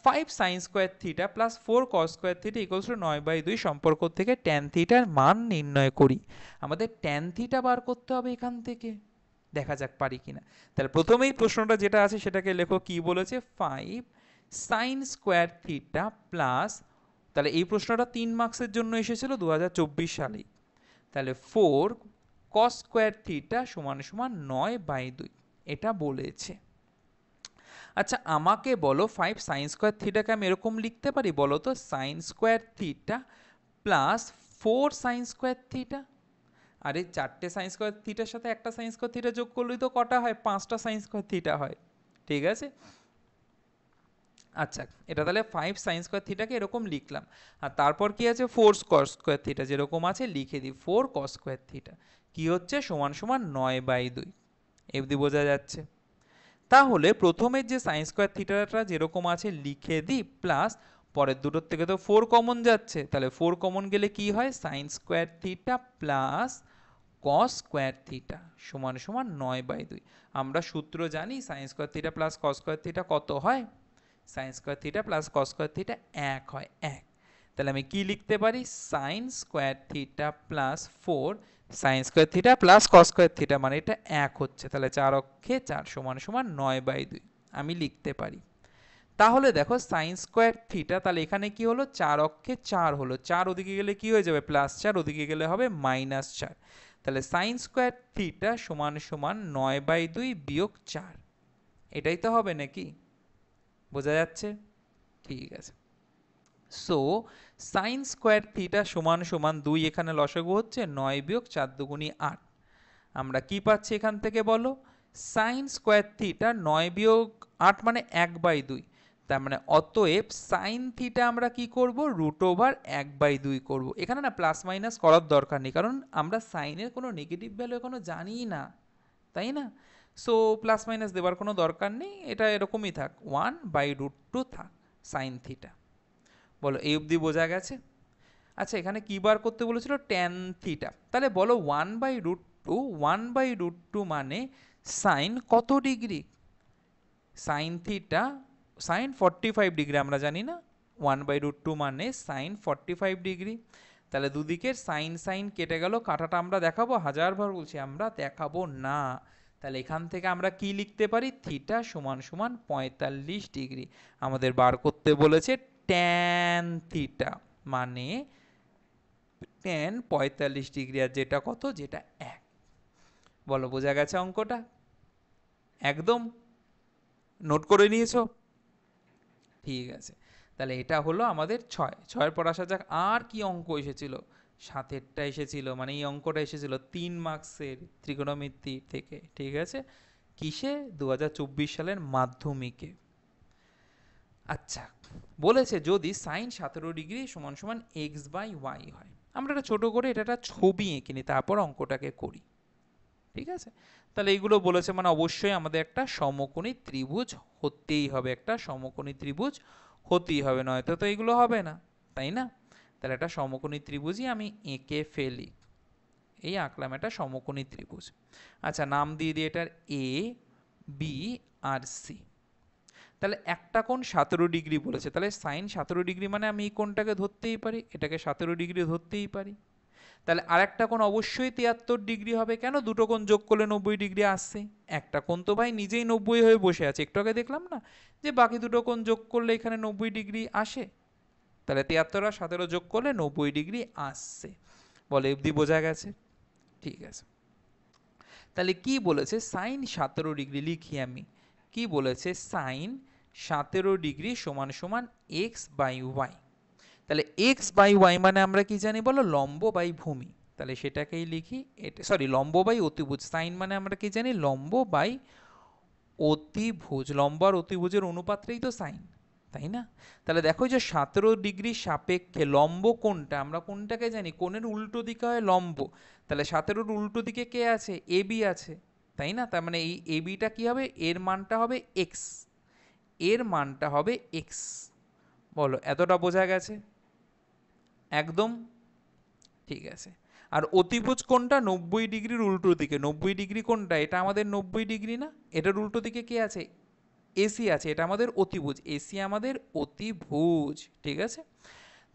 [SPEAKER 1] 5 sin square theta plus 4 cos square theta equals to 9/2 সম্পর্ক থেকে ট্যান থিটার মান নির্ণয় করি। আমাদের ট্যান থিটা বার করতে হবে এখান থেকে, দেখা যাক পারি কিনা। তাহলে প্রথমেই প্রশ্নটা যেটা আছে সেটাকে লেখো, কি বলেছে, 5 sin স্কোয়ার থিটা প্লাস, তাহলে এই প্রশ্নটা 3 মার্কসের জন্য এসেছিল 2024 সালেই। তাহলে 4 cos স্কোয়ার থিটা সমান সমান 9/2 এটা বলেছে। আচ্ছা আমাকে বলো 5 সাইন স্কোয়ার থিটাকে আমি এরকম লিখতে পারি, বলো তো, sine square theta plus 4 sine square theta. আর এই 4টে সাইন স্কোয়ার থিটার সাথে একটা সাইন স্কোয়ার থিটা যোগ করলেই তো কটা হয়, 5টা সাইন স্কোয়ার থিটা হয়। ঠিক আছে, আচ্ছা এটা তাহলে 5 সাইন স্কোয়ার থিটাকে এরকম লিখলাম। আর তারপর কি আছে, 4 cos স্কোয়ার থিটা যেরকম আছে লিখে দিই, 4 cos স্কোয়ার থিটা কি হচ্ছে, সমান সমান 9/2। এবধি বোঝা যাচ্ছে? তাহলে প্রথমের যে সাইন স্কোয়ার থিটাটা যেরকম আছে লিখে দিই, প্লাস পরের দুটোর থেকে তো 4 কমন যাচ্ছে, তাহলে 4 কমন গেলে কি হয়, sign square theta plus cos square theta সমান সমান 9/2। আমরা সূত্র জানি, sign square theta plus cos square theta কত হয়, sign square theta plus cos square theta 1 হয়, 1। তাহলে আমি কি লিখতে পারি, sign square theta plus 4 sine square theta plus cos square theta, মানে এটা 1 হচ্ছে, তাহলে 4 অক্ষে 4 সমান সমান 9/2 আমি লিখতে পারি। তাহলে দেখো সাইন স্কোয়ার থিটা, তাহলে এখানে কি হলো, 4 অক্ষে 4 হলো, 4 ওদিকে গেলে কি হয়ে যাবে, +4, ওদিকে গেলে হবে -4। তাহলে সাইন স্কোয়ার থিটা সমান সমান 9/2 বিয়োগ 4, এটাই তো হবে নাকি? বোঝা যাচ্ছে? ঠিক আছে। সো সাইন স্কোয়ার থিটা সমান সমান 2, এখানে লসাগু হচ্ছে 9 বিয়োগ 4 দুগুণী 8। আমরা কি পাচ্ছি এখান থেকে বলো, সাইন স্কোয়ার থিটা 9 বিয়োগ 8 মানে 1/2, তার মানে অতএব সাইন থিটা আমরা কি করব, √1/2 করব। এখানে না প্লাস মাইনাস করার দরকার নেই, কারণ আমরা সাইনের কোনো নেগেটিভ ভ্যালু এখনো জানি না, তাই না? সো প্লাস মাইনাস দেওয়ার কোনো দরকার নেই, এটা এরকমই থাক, 1/√2 থাক সাইন থিটা। বলো এই অবধি বোঝা গেছে? আচ্ছা এখানে কি বার করতে বলেছিল, ট্যান থিটা, তাহলে বলো 1/√2, 1/√2 মানে সাইন কত degree, sine theta sine 45 degree আমরা জানি না, 1/√2 মানে সাইন 45 ডিগ্রি। তাহলে দুদিকের সাইন সাইন কেটে গেল, কাটাটা আমরা দেখাবো, হাজারবার বলছি আমরা দেখাবো না। তাহলে এখান থেকে আমরা কি লিখতে পারি, থিটা সমান সমান 45 ডিগ্রি। আমাদের বার করতে বলেছে ট্যান থিটা, মানে ট্যান 45 ডিগ্রি, আর যেটা কত, যেটা 1। বলো বোঝা গেছে অঙ্কটা? একদম নোট করে নিয়েছো? ঠিক আছে, তাহলে এটা হলো আমাদের 6 পর আসা যাক, আর কি অঙ্ক এসেছিল, 7এরটা এসেছিল, মানে এই অঙ্কটা এসেছিল 3 মার্কসের ত্রিকোণমিতি থেকে। ঠিক আছে, কিসে, 2024 সালের মাধ্যমিকে। আচ্ছা বলেছে যদি সাইন 17 ডিগ্রি সমান সমান x/y হয়, আমরা এটা ছোট করে এটা একটা ছবি এঁকে নিই, তারপর অঙ্কটাকে করি। ঠিক আছে, তাহলে এইগুলো বলেছে মানে অবশ্যই আমাদের একটা সমকোণী ত্রিভুজ হতেই হবে, একটা সমকোণী ত্রিভুজ হতেই হবে, নয়তো তো এগুলো হবে না, তাই না? তাহলে একটা সমকোণী ত্রিভুজই আমি এঁকে ফেলি, এই আঁকলাম একটা সমকোণী ত্রিভুজ। আচ্ছা নাম দিয়ে দিই এটার এ, বি আর সি। তাহলে একটা কোণ 17 ডিগ্রি বলেছে, তাহলে সাইন 17 ডিগ্রি মানে আমি এই কোণটাকে ধরতেই পারি, এটাকে 17 ডিগ্রি ধরতেই পারি। তাহলে আরেকটা কোণ অবশ্যই 73 ডিগ্রি হবে। কেন? দুটো কোণ যোগ করলে 90 ডিগ্রি আসছে। একটা কোণ তো ভাই নিজেই 90 হয়ে বসে আছে, একটু আগে দেখলাম না যে বাকি দুটো কোণ যোগ করলে এখানে 90 ডিগ্রি আসে। তাহলে 73 আর 17 যোগ করলে 90 ডিগ্রি আসছে। বলে অবধি বোঝা গেছে? ঠিক আছে। তাহলে কি বলেছে? সাইন 17 ডিগ্রি লিখি আমি। কি বলেছে? সাইন 17 ডিগ্রি সমান সমান এক্স বাই ওয়াই। তাহলে এক্স বাই ওয়াই মানে আমরা কি জানি বলো? লম্ব বাই ভূমি। তাহলে সেটাকেই লিখি, এটা সরি লম্ব বাই অতিভুজ। সাইন মানে আমরা কি জানি? লম্ব বাই অতিভুজ। লম্ব আর অতিভুজের অনুপাতটাই তো সাইন, তাই না? তাহলে দেখো যে 17 ডিগ্রি সাপেক্ষে লম্ব কোনটা? আমরা কোনটাকে জানি? কোণের উল্টো দিকে হয় লম্ব। তাহলে 17-র উল্টো দিকে কে আছে? এবি আছে, তাই না? তার মানে এই এবিটা কি হবে? এর মানটা হবে এক্স, এর মানটা হবে এক্স। বলো এতটা বোঝা গেছে? একদম ঠিক আছে। আর অতিভুজ কোনটা? 90 ডিগ্রির উল্টো দিকে। 90 ডিগ্রি কোনটা? এটা আমাদের 90 ডিগ্রি না? এটার উল্টো দিকে কে আছে? এসি আছে, এটা আমাদের অতিভুজ। এসি আমাদের অতিভুজ, ঠিক আছে?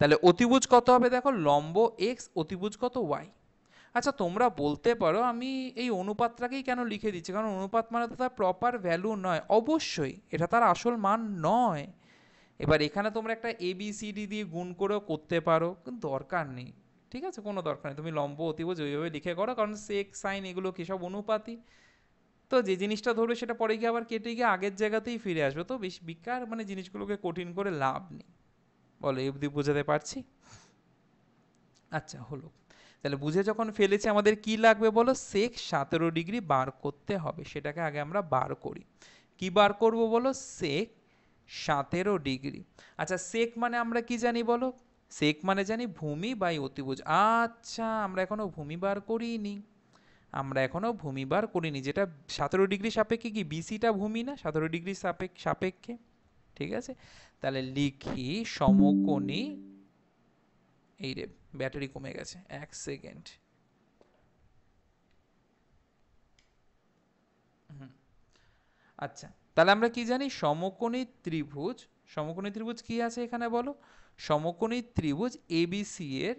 [SPEAKER 1] তাহলে অতিভুজ কত হবে? দেখো লম্ব এক্স, অতিভুজ কত? ওয়াই। আচ্ছা তোমরা বলতে পারো আমি এই অনুপাতটাকেই কেন লিখে দিচ্ছি? কারণ অনুপাত মানে তো তার প্রপার ভ্যালু নয়। অবশ্যই এটা তার আসল মান নয়। এবার এখানে তোমরা একটা এ বি সি ডি দিয়ে গুণ করেও করতে পারো, কিন্তু দরকার নেই, ঠিক আছে? কোনো দরকার নেই। তুমি লম্ব অতিভুজ ওইভাবে লিখে করো, কারণ সেক সাইন এগুলো কি সব অনুপাতই। তো যে জিনিসটা ধরবে সেটা পরে গিয়ে আবার কেটে গিয়ে আগের জায়গাতেই ফিরে আসবে। তো বেশ বিকার মানে জিনিসগুলোকে কঠিন করে লাভ নেই। বলো এই অবধি বোঝাতে পারছি? আচ্ছা হলো। তাহলে বুঝে যখন ফেলেছি, আমাদের কি লাগবে বলো? সেক 17 ডিগ্রি বার করতে হবে। সেটাকে আগে আমরা বার করি। কি বার করব বলো? সেক 17 ডিগ্রি। আচ্ছা সেক মানে আমরা কি জানি বলো? সেক মানে জানি ভূমি বাই অতিভুজ। আচ্ছা আমরা এখনো ভূমি বার করিনি, আমরা এখনো ভূমি বার করিনি। যেটা 17 ডিগ্রি সাপেক্ষে কি বিসিটা ভূমি না? 17 ডিগ্রি সাপেক্ষে, ঠিক আছে? তাহলে লিখি সমকোণী, এই রে ব্যাটারি কমে গেছে, 1 সেকেন্ড। আচ্ছা তাহলে আমরা কি জানি? সমকোণী ত্রিভুজ। সমকোণী ত্রিভুজ কি আছে এখানে বলো? সমকোণী ত্রিভুজ এবিসি এর,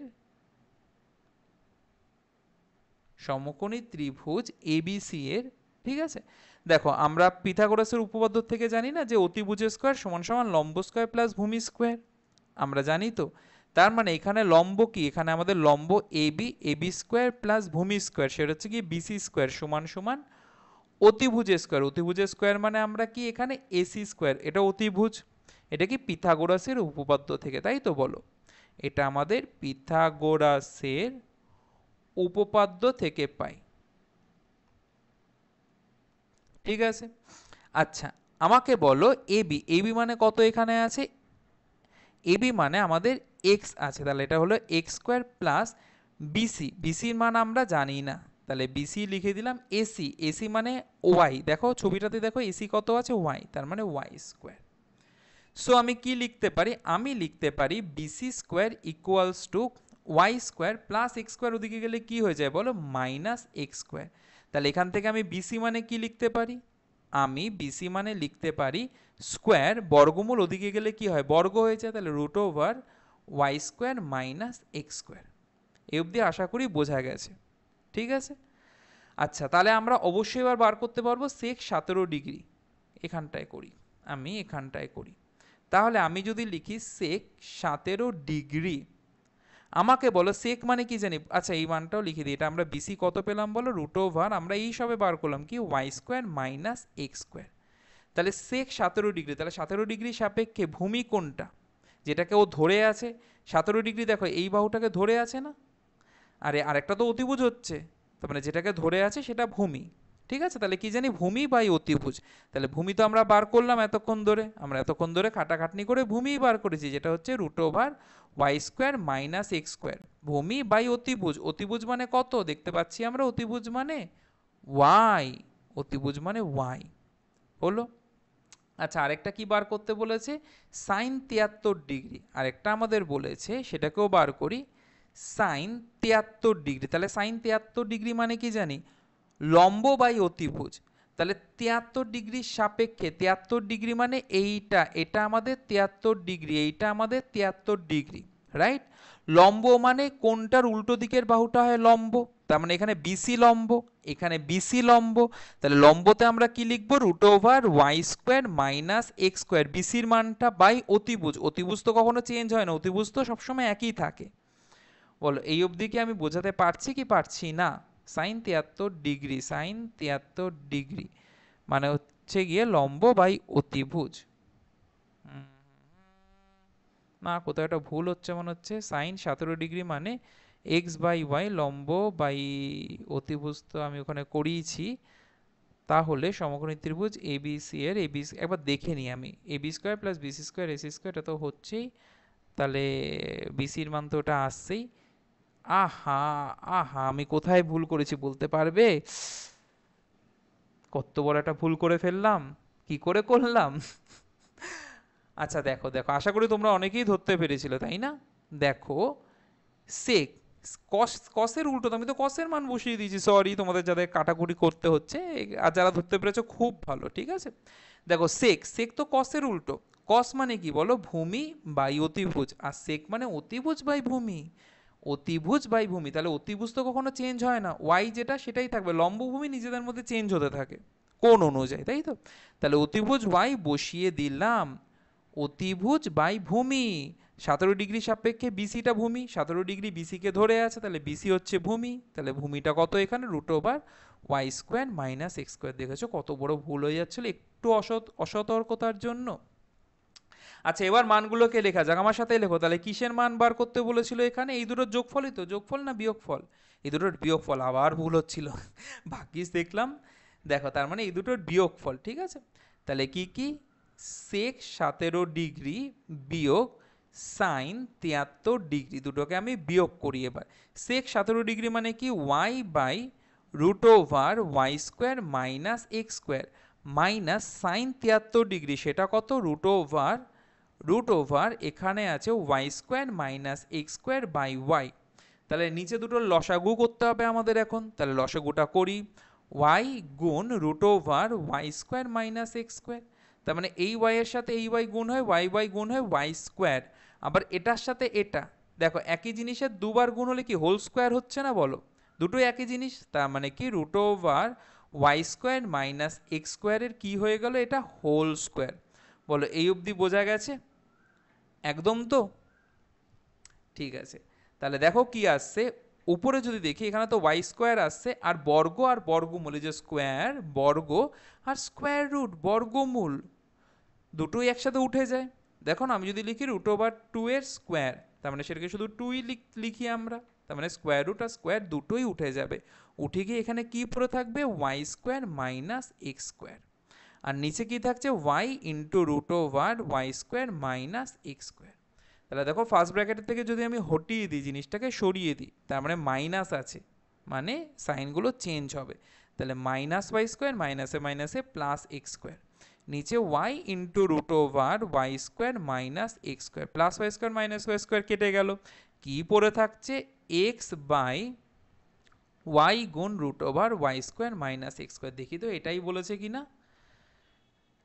[SPEAKER 1] সমকোণী ত্রিভুজ এবিসি এর, ঠিক আছে? দেখো আমরা পিথাগোরাসের উপপাদ্য থেকে জানি না যে অতিভুজের স্কয়ার সমান সমান লম্ব স্কয়ার প্লাস ভূমি স্কয়ার, আমরা জানি তো। তার মানে এখানে লম্ব কি? এখানে আমাদের লম্ব এবি, এবি স্কয়ার প্লাস ভূমি স্কয়ার, সেটা হচ্ছে কি বিসি স্কয়ার সমান সমান অতিভুজের স্কয়ার। অতিভুজের স্কয়ার মানে আমরা কি? এখানে এসি স্কয়ার, এটা অতিভুজ। এটা কি পিথাগোরাসের উপপাদ্য থেকে, তাই তো? বলো এটা আমাদের পিথাগোরাসের উপপাদ্য থেকে পাই, ঠিক আছে? আচ্ছা আমাকে বলো এবি, এবি মানে কত এখানে আছে? এবি মানে আমাদের এক্স আছে, তাহলে এটা হলো এক্স স্কোয়ার প্লাস বিসি, বিসির মান আমরা জানি না, তাহলে বিসি লিখে দিলাম। এসি, এসি মানে ওয়াই, দেখো ছবিটাতে দেখো এসি কত আছে? ওয়াই, তার মানে ওয়াই স্কোয়ার। সো আমি কি লিখতে পারি? আমি লিখতে পারি BC square equals to Y square plus X square, ওদিকে গেলে কি হয়ে যায় বলো? Minus X square. তাহলে এখান থেকে আমি বিসি মানে কি লিখতে পারি? আমি বিসি মানে লিখতে পারি স্কোয়ার, বর্গমূল ওদিকে গেলে কি হয়? বর্গ হয়ে যায়, তাহলে root over Y square minus X square. এই অবধি আশা করি বোঝা গেছে, ঠিক আছে? আচ্ছা তাহলে আমরা অবশ্যই এবার বার করতে পারবো সেক 17 ডিগ্রি। এখানটায় করি, আমি এখানটায় করি। তাহলে আমি যদি লিখি সেক 17 ডিগ্রি, আমাকে বলো সেক মানে কি জানি? আচ্ছা এই মানটাও লিখে দিই। এটা আমরা বিসি কত পেলাম বলো? রুট ওভার আমরা এই সবে বার করলাম কি? Y square minus X square. তাহলে সেক 17 ডিগ্রি, তাহলে 17 ডিগ্রি সাপেক্ষে ভূমি কোনটা? যেটাকে ও ধরে আছে 17 ডিগ্রি, দেখো এই বাহুটাকে ধরে আছে না? আরে আরেকটা তো অতিভুজ হচ্ছে, তার মানে যেটাকে ধরে আছে সেটা ভূমি, ঠিক আছে? তাহলে কি জানি? ভূমি বাই অতিভুজ। তাহলে ভূমি তো আমরা বার করলাম এতক্ষণ ধরে, আমরা এতক্ষণ ধরে খাটাখাটনি করে ভূমিই বার করেছি, যেটা হচ্ছে root over Y square minus X square. ভূমি বাই অতিভুজ, অতিভুজ মানে কত দেখতে পাচ্ছি আমরা? অতিভুজ মানে ওয়াই, অতিভুজ মানে ওয়াই, হলো। আচ্ছা আরেকটা কি বার করতে বলেছে? সাইন 73 ডিগ্রি আরেকটা আমাদের বলেছে, সেটাকেও বার করি। সাইন 73 ডিগ্রি, তাহলে সাইন 73 ডিগ্রি মানে কি জানি? লম্ব বাই অতিভুজ। তাহলে 73 ডিগ্রির সাপেক্ষে, 73 ডিগ্রি মানে এইটা, এটা আমাদের 73 ডিগ্রি, এইটা আমাদের 73 ডিগ্রি, রাইট? লম্ব মানে কোনটার উল্টো দিকের বাহুটা হয় লম্ব, তার মানে এখানে বিসি লম্ব, এখানে বিসি লম্ব, তাহলে লম্বতে আমরা কি লিখবো, root over Y square minus X square, বিসির মানটা বাই অতিভুজ, অতিভুজ তো কখনো চেঞ্জ হয় না, অতিভুজ তো সবসময় একই থাকে। বলো এই অবধি কি আমি বোঝাতে পারছি কি পারছি না? সাইন 73 ডিগ্রি, সাইন 73 ডিগ্রি মানে হচ্ছে গিয়ে লম্ব বাই অতিভুজ। না, কোথাও একটা ভুল হচ্ছে মনে হচ্ছে, সাইন 17 ডিগ্রি মানে এক্স বাই ওয়াই লম্ব বাই অতিভুজ তো আমি ওখানে করিয়েছি। তাহলে সমকোণী ত্রিভুজ এবিসি এর এবিসি একবার দেখে নিই আমি, AB square plus BC square AC square এটা তো হচ্ছেই, তাহলে বিসির মান তো ওটা আসছেই। আহা, আহা, আমি কোথায় ভুল করেছি বলতে পারবে? কত বড় একটা ভুল করে ফেললাম, কি করে করলাম? আচ্ছা দেখো দেখো, আশা করি তোমরা অনেকেই ধরতে পেরেছিলে তাই না? দেখো সেক, কসের উল্টো, আমি তো কসের মান বসিয়ে দিয়েছি, সরি তোমাদের যাদের কাটাকুটি করতে হচ্ছে, আর যারা ধরতে পেরেছো খুব ভালো, ঠিক আছে। দেখো সেক, সেক তো কসের উল্টো, কস মানে কি বলো, ভূমি বাই অতিভুজ, আর সেক মানে অতিভুজ বাই ভূমি, অতিভুজ বাই ভূমি, তাহলে অতিভুজ তো কখনো চেঞ্জ হয় না, ওয়াই যেটা সেটাই থাকবে, লম্ব ভূমি নিজেদের মধ্যে চেঞ্জ হতে থাকে কোণ অনুযায়ী, তাই তো? তাহলে অতিভুজ ওয়াই বসিয়ে দিলাম, অতিভুজ বাই ভূমি, 17 ডিগ্রি সাপেক্ষে বিসিটা ভূমি, 17 ডিগ্রি বিসিকে ধরে আছে, তাহলে বিসি হচ্ছে ভূমি, তাহলে ভূমিটা কত এখানে, root over Y square minus X square. দেখেছো কত বড় ভুল হয়ে যাচ্ছিল একটু অসতর্কতার জন্য। আচ্ছা এবার মানগুলোকে লেখা যাক, আমার সাথেই লেখো, তাহলে কিসের মান বার করতে বলেছিল এখানে, এই দুটোর যোগফলই তো, যোগফল না বিয়োগফল, এই দুটোর বিয়োগফল, আবার ভুল হচ্ছিল ভাগ্যিস দেখলাম। দেখো তার মানে এই দুটোর বিয়োগফল, ঠিক আছে। তাহলে কি কি, সেক 17 ডিগ্রি বিয়োগ সাইন 73 ডিগ্রি, দুটোকে আমি বিয়োগ করি এবার। সেক 17 ডিগ্রি মানে কি, Y by root over Y square minus X square minus sine 73 degree, সেটা কত, রুট ওভার এখানে আছে Y square minus X square by Y. তাহলে নিচে দুটোর লসাগু করতে হবে আমাদের এখন, তাহলে লসাগুটা করি, ওয়াই গুণ root over Y square minus X square, তার মানে এই ওয়াই এর সাথে এই ওয়াই গুণ হয়, ওয়াই গুণ হয় ওয়াই স্কোয়ার, আবার এটার সাথে এটা, দেখো একই জিনিসের দুবার গুণ হলে কি হোল স্কোয়ার হচ্ছে না বলো, দুটোই একই জিনিস, তার মানে কি root over Y square minus X স্কোয়ারের কি হয়ে গেল, এটা হোল স্কোয়ার। বলো এই অবধি বোঝা গেছে একদম তো? ঠিক আছে, তাহলে দেখো কি আসছে, উপরে যদি দেখি এখানে তো ওয়াই স্কোয়ার আসছে, আর বর্গমূল, এই যে স্কোয়ার বর্গ আর স্কোয়ার রুট বর্গমূল দুটোই একসাথে উঠে যায়। দেখো না, আমি যদি লিখি রুট ওভার 2 এর স্কোয়ার, তার মানে সেটাকে শুধু 2ই লিখি আমরা, তার মানে স্কোয়ার রুট আর স্কোয়ার দুটোই উঠে যাবে, উঠে গিয়ে এখানে কি পড়ে থাকবে, Y square minus X square, আর নিচে কি থাকছে, Y into root over Y square minus X square. তাহলে দেখো ফার্স্ট ব্র্যাকেটের থেকে যদি আমি হটিয়ে দিই, জিনিসটাকে সরিয়ে দিই, তার মানে মাইনাস আছে, মানে সাইনগুলো চেঞ্জ হবে, তাহলে মাইনাস ওয়াই স্কোয়ার মাইনাসে মাইনাসে প্লাস এক্স স্কোয়ার, নিচে Y into root over Y square minus X square, plus Y square minus Y square কেটে গেল, কি পড়ে থাকছে, এক্স বাই ওয়াই গুণ root over Y square minus X square. দেখি তো এটাই বলেছে কি না,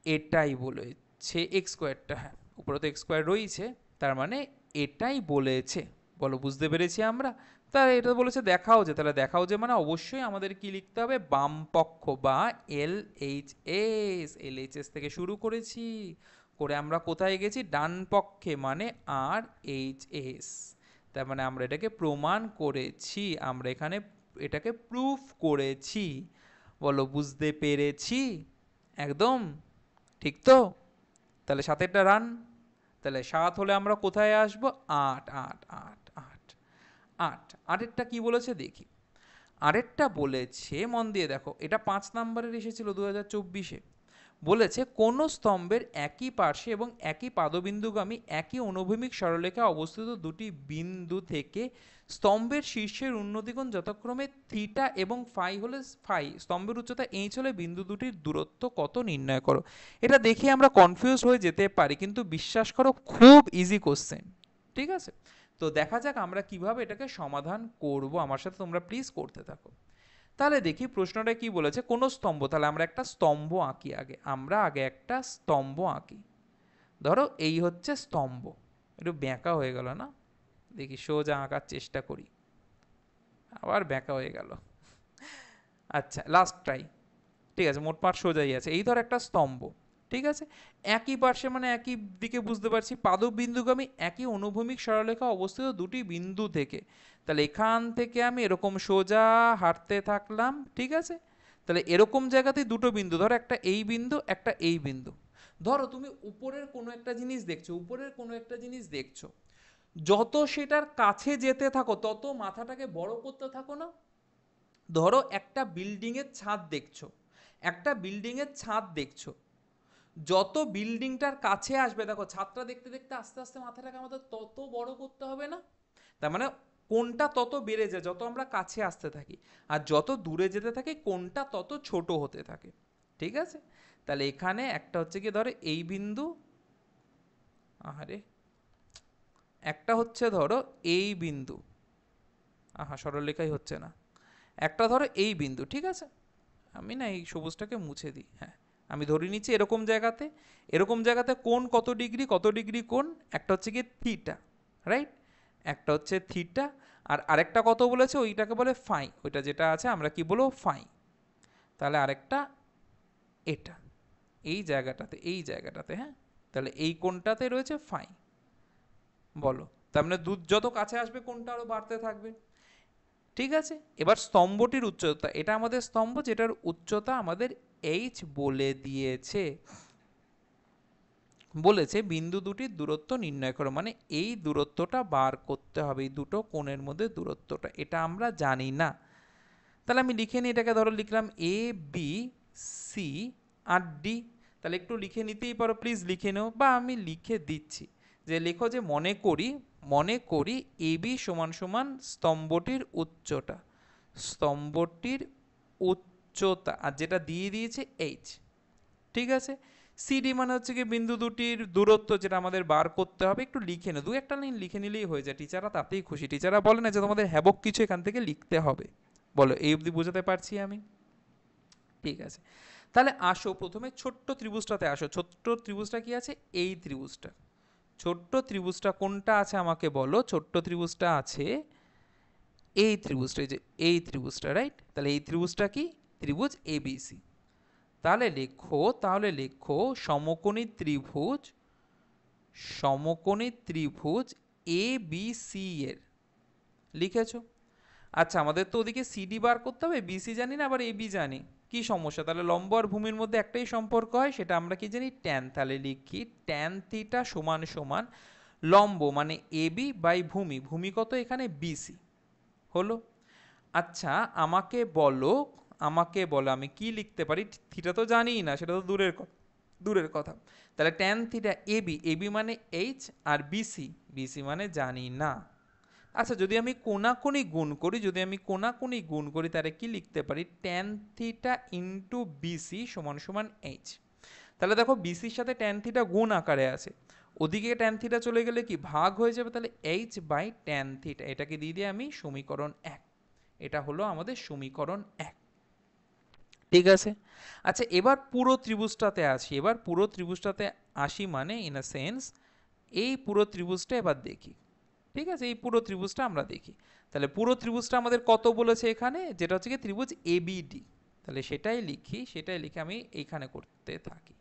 [SPEAKER 1] এটাই বলেছে এক্স স্কোয়ারটা, হ্যাঁ উপরে তো এক্স স্কোয়ার রয়েছে, তার মানে এটাই বলেছে। বলো বুঝতে পেরেছি আমরা? তাহলে এটা বলেছে দেখাও যে, তাহলে দেখাও যে মানে অবশ্যই আমাদের কি লিখতে হবে, বাম পক্ষ বা এল এইচ এস থেকে শুরু করেছি, করে আমরা কোথায় গেছি, ডান পক্ষে মানে আর এইচ এস, তার মানে আমরা এটাকে প্রমাণ করেছি, আমরা এখানে এটাকে প্রুফ করেছি। বলো বুঝতে পেরেছি একদম, ঠিক তো? তাহলে সাতেরটা রান, তাহলে 7 হলে আমরা কোথায় আসব, 8 8 8 8 8, আরেরটা কি বলেছে দেখি, আরেরটা বলেছে মন দিয়ে দেখো, এটা 5 নম্বরের এসেছিল 2024-এ, বলেছে কোন স্তম্ভের একই পার্শ্বে এবং একই পাদবিন্দুগামী একই অনুভূমিক সরলরেখা অবস্থিত দুটি বিন্দু থেকে স্তম্ভের শীর্ষের উন্নতিকোণ যথাক্রমে থিটা এবং ফাই হলে, স্তম্ভের উচ্চতা এইচ হলে বিন্দু দুটির দূরত্ব কত নির্ণয় করো। এটা দেখে আমরা কনফিউজ হয়ে যেতে পারি, কিন্তু বিশ্বাস করো খুব ইজি কোশ্চেন, ঠিক আছে। তো দেখা যাক আমরা কিভাবে এটাকে সমাধান করব, আমার সাথে তোমরা প্লিজ করতে থাকো। তাহলে দেখি প্রশ্নটা কি বলেছে, কোন স্তম্ভ, তাহলে আমরা একটা স্তম্ভ আঁকি, আমরা আগে একটা স্তম্ভ আঁকি। ধরো এই হচ্ছে স্তম্ভ, একটু ব্যাঁকা হয়ে গেল না, দেখি সোজা আঁকার চেষ্টা করি, আবার ব্যাকা হয়ে গেল। আচ্ছা লাস্ট ট্রাই। ঠিক আছে, মোটমাট সোজাই আছে। এই ধর একটা স্তম্ভ, ঠিক আছে, একই পার্শ্বে মানে একই দিকে বুঝতে পারছি, পাদবিন্দুগামী একই অনুভূমিক সরলরেখা অবস্থিত দুটি বিন্দু থেকে। তাহলে এখান থেকে আমি এরকম সোজা হাঁটতে থাকলাম, ঠিক আছে। তাহলে এরকম জায়গাতেই দুটো বিন্দু, ধরো একটা এই বিন্দু একটা এই বিন্দু। ধরো তুমি উপরের কোনো একটা জিনিস দেখছো, উপরের কোনো একটা জিনিস দেখছো, যত সেটার কাছে যেতে থাকো তত মাথাটাকে বড় করতে থাকো না। ধরো একটা বিল্ডিং এর ছাদ দেখছো, একটা বিল্ডিং এর ছাদ দেখছো, যত বিল্ডিংটার কাছে আসবে দেখো ছাদটা দেখতে দেখতে আস্তে আস্তে মাথাটাকে আমাদের তত বড় করতে হবে না। তার মানে কোনটা তত বেড়ে যায় যত আমরা কাছে আসতে থাকি, আর যত দূরে যেতে থাকি কোনটা তত ছোট হতে থাকে, ঠিক আছে। তাহলে এখানে একটা হচ্ছে কি ধরো এই বিন্দু, আহারে, একটা হচ্ছে ধরো এই বিন্দু, আহা সরলরেখাই হচ্ছে না, একটা ধরো এই বিন্দু, ঠিক আছে। আমি না এই সবুজটাকে মুছে দিই, হ্যাঁ। আমি ধরে নিচ্ছি এরকম জায়গাতে, এরকম জায়গাতে কোণ কত ডিগ্রি, কত ডিগ্রি কোণ, একটা হচ্ছে কি থিটা, রাইট, একটা হচ্ছে থিটা, আর আরেকটা কত বলেছে ওইটাকে বলে ফাই, ওইটা যেটা আছে আমরা কি বলবো ফাই। তাহলে আরেকটা এটা, এই জায়গাটাতে, এই জায়গাটাতে, হ্যাঁ। তাহলে এই কোণটাতে রয়েছে ফাই, বলো। তার মানে দুধ যত কাছে আসবে কোণটা আরো বাড়তে থাকবে, ঠিক আছে। এবার স্তম্ভটির উচ্চতা, এটা আমাদের স্তম্ভ যেটার উচ্চতা আমাদের এইচ বলে দিয়েছে, বলেছে বিন্দু দুটির দূরত্ব নির্ণয় করো, মানে এই দূরত্বটা বার করতে হবে, এই দুটো কোণের মধ্যে দূরত্বটা, এটা আমরা জানি না। তাহলে আমি লিখে নিই এটাকে, ধরো লিখলাম A B C R D. তাহলে একটু লিখে নিতেই পারো, প্লিজ লিখে নাও, বা আমি লিখে দিচ্ছি, যে লেখো যে মনে করি, মনে করি এ বি সমান সমান স্তম্ভটির উচ্চতা, স্তম্ভটির উচ্চতা, আর যেটা দিয়ে দিয়েছে এইচ, ঠিক আছে। সিডি মানে হচ্ছে কি বিন্দু দুটির দূরত্ব, যেটা আমাদের বার করতে হবে। একটু লিখে নে, দু একটা লাইন লিখে নিলেই হয়ে যায়, টিচাররা তাতেই খুশি। টিচাররা বলে না যে তোমাদের হ্যাবক কিছু এখান থেকে লিখতে হবে। বলো এই অবধি বোঝাতে পারছি আমি? ঠিক আছে, তাহলে আসো প্রথমে ছোট্ট ত্রিভুজটাতে আসো। ছোট্ট ত্রিভুজটা কি আছে? এই ত্রিভুজটা। ছোট্ট ত্রিভুজটা কোনটা আছে আমাকে বলো। ছোট্ট ত্রিভুজটা আছে এই ত্রিভুজটা, এই যে এই ত্রিভুজটা, রাইট। তাহলে এই ত্রিভুজটা কি? ত্রিভুজ এবিসি। তাহলে লেখো, তাহলে লেখো সমকোণী ত্রিভুজ, সমকোণী ত্রিভুজ এ বি সি এর, লিখেছো? আচ্ছা আমাদের তো ওদিকে সিডি বার করতে হবে, বিসি জানি না আবার এবি জানি, কি সমস্যা? তাহলে লম্ব আর ভূমির মধ্যে একটাই সম্পর্ক হয়, সেটা আমরা কি জানি? ট্যান। তাহলে লিখি ট্যান থিটা সমান সমান লম্ব মানে এবি বাই ভূমি, ভূমি কত এখানে? বিসি, হলো। আচ্ছা আমাকে বলো, আমাকে বলো আমি কি লিখতে পারি? থিটা তো জানিই না, সেটা তো দূরের কথা, দূরের কথা। তাহলে ট্যান থিটা এবি, এবি মানে এইচ, আর বিসি, বিসি মানে জানি না। আচ্ছা যদি আমি কোনাকুনি গুণ করি, যদি আমি কোনাকুনি গুণ করি তাহলে কি লিখতে পারি? ট্যান থিটা ইন্টু বিসি সমান সমান এইচ। তাহলে দেখো বিসির সাথে ট্যান থিটা গুণ আকারে আছে, ওদিকে ট্যান থিটা চলে গেলে কি ভাগ হয়ে যাবে, তাহলে এইচ বাই ট্যান থিটা, এটাকে দিয়ে দিয়ে আমি সমীকরণ 1। এটা হলো আমাদের সমীকরণ 1, ঠিক আছে। আচ্ছা এবার পুরো ত্রিভুজটাতে আসি, এবার পুরো ত্রিভুজটাতে আসি মানে ইন আ সেন্স এই পুরো ত্রিভুজটা এবার দেখি, ঠিক আছে। এই পুরো ত্রিভুজটা আমরা দেখি। তাহলে পুরো ত্রিভুজটা আমাদের কত বলেছে এখানে? যেটা হচ্ছে কি ত্রিভুজ এবিডি। তাহলে সেটাই লিখি, সেটাই লিখে আমি এইখানে করতে থাকি।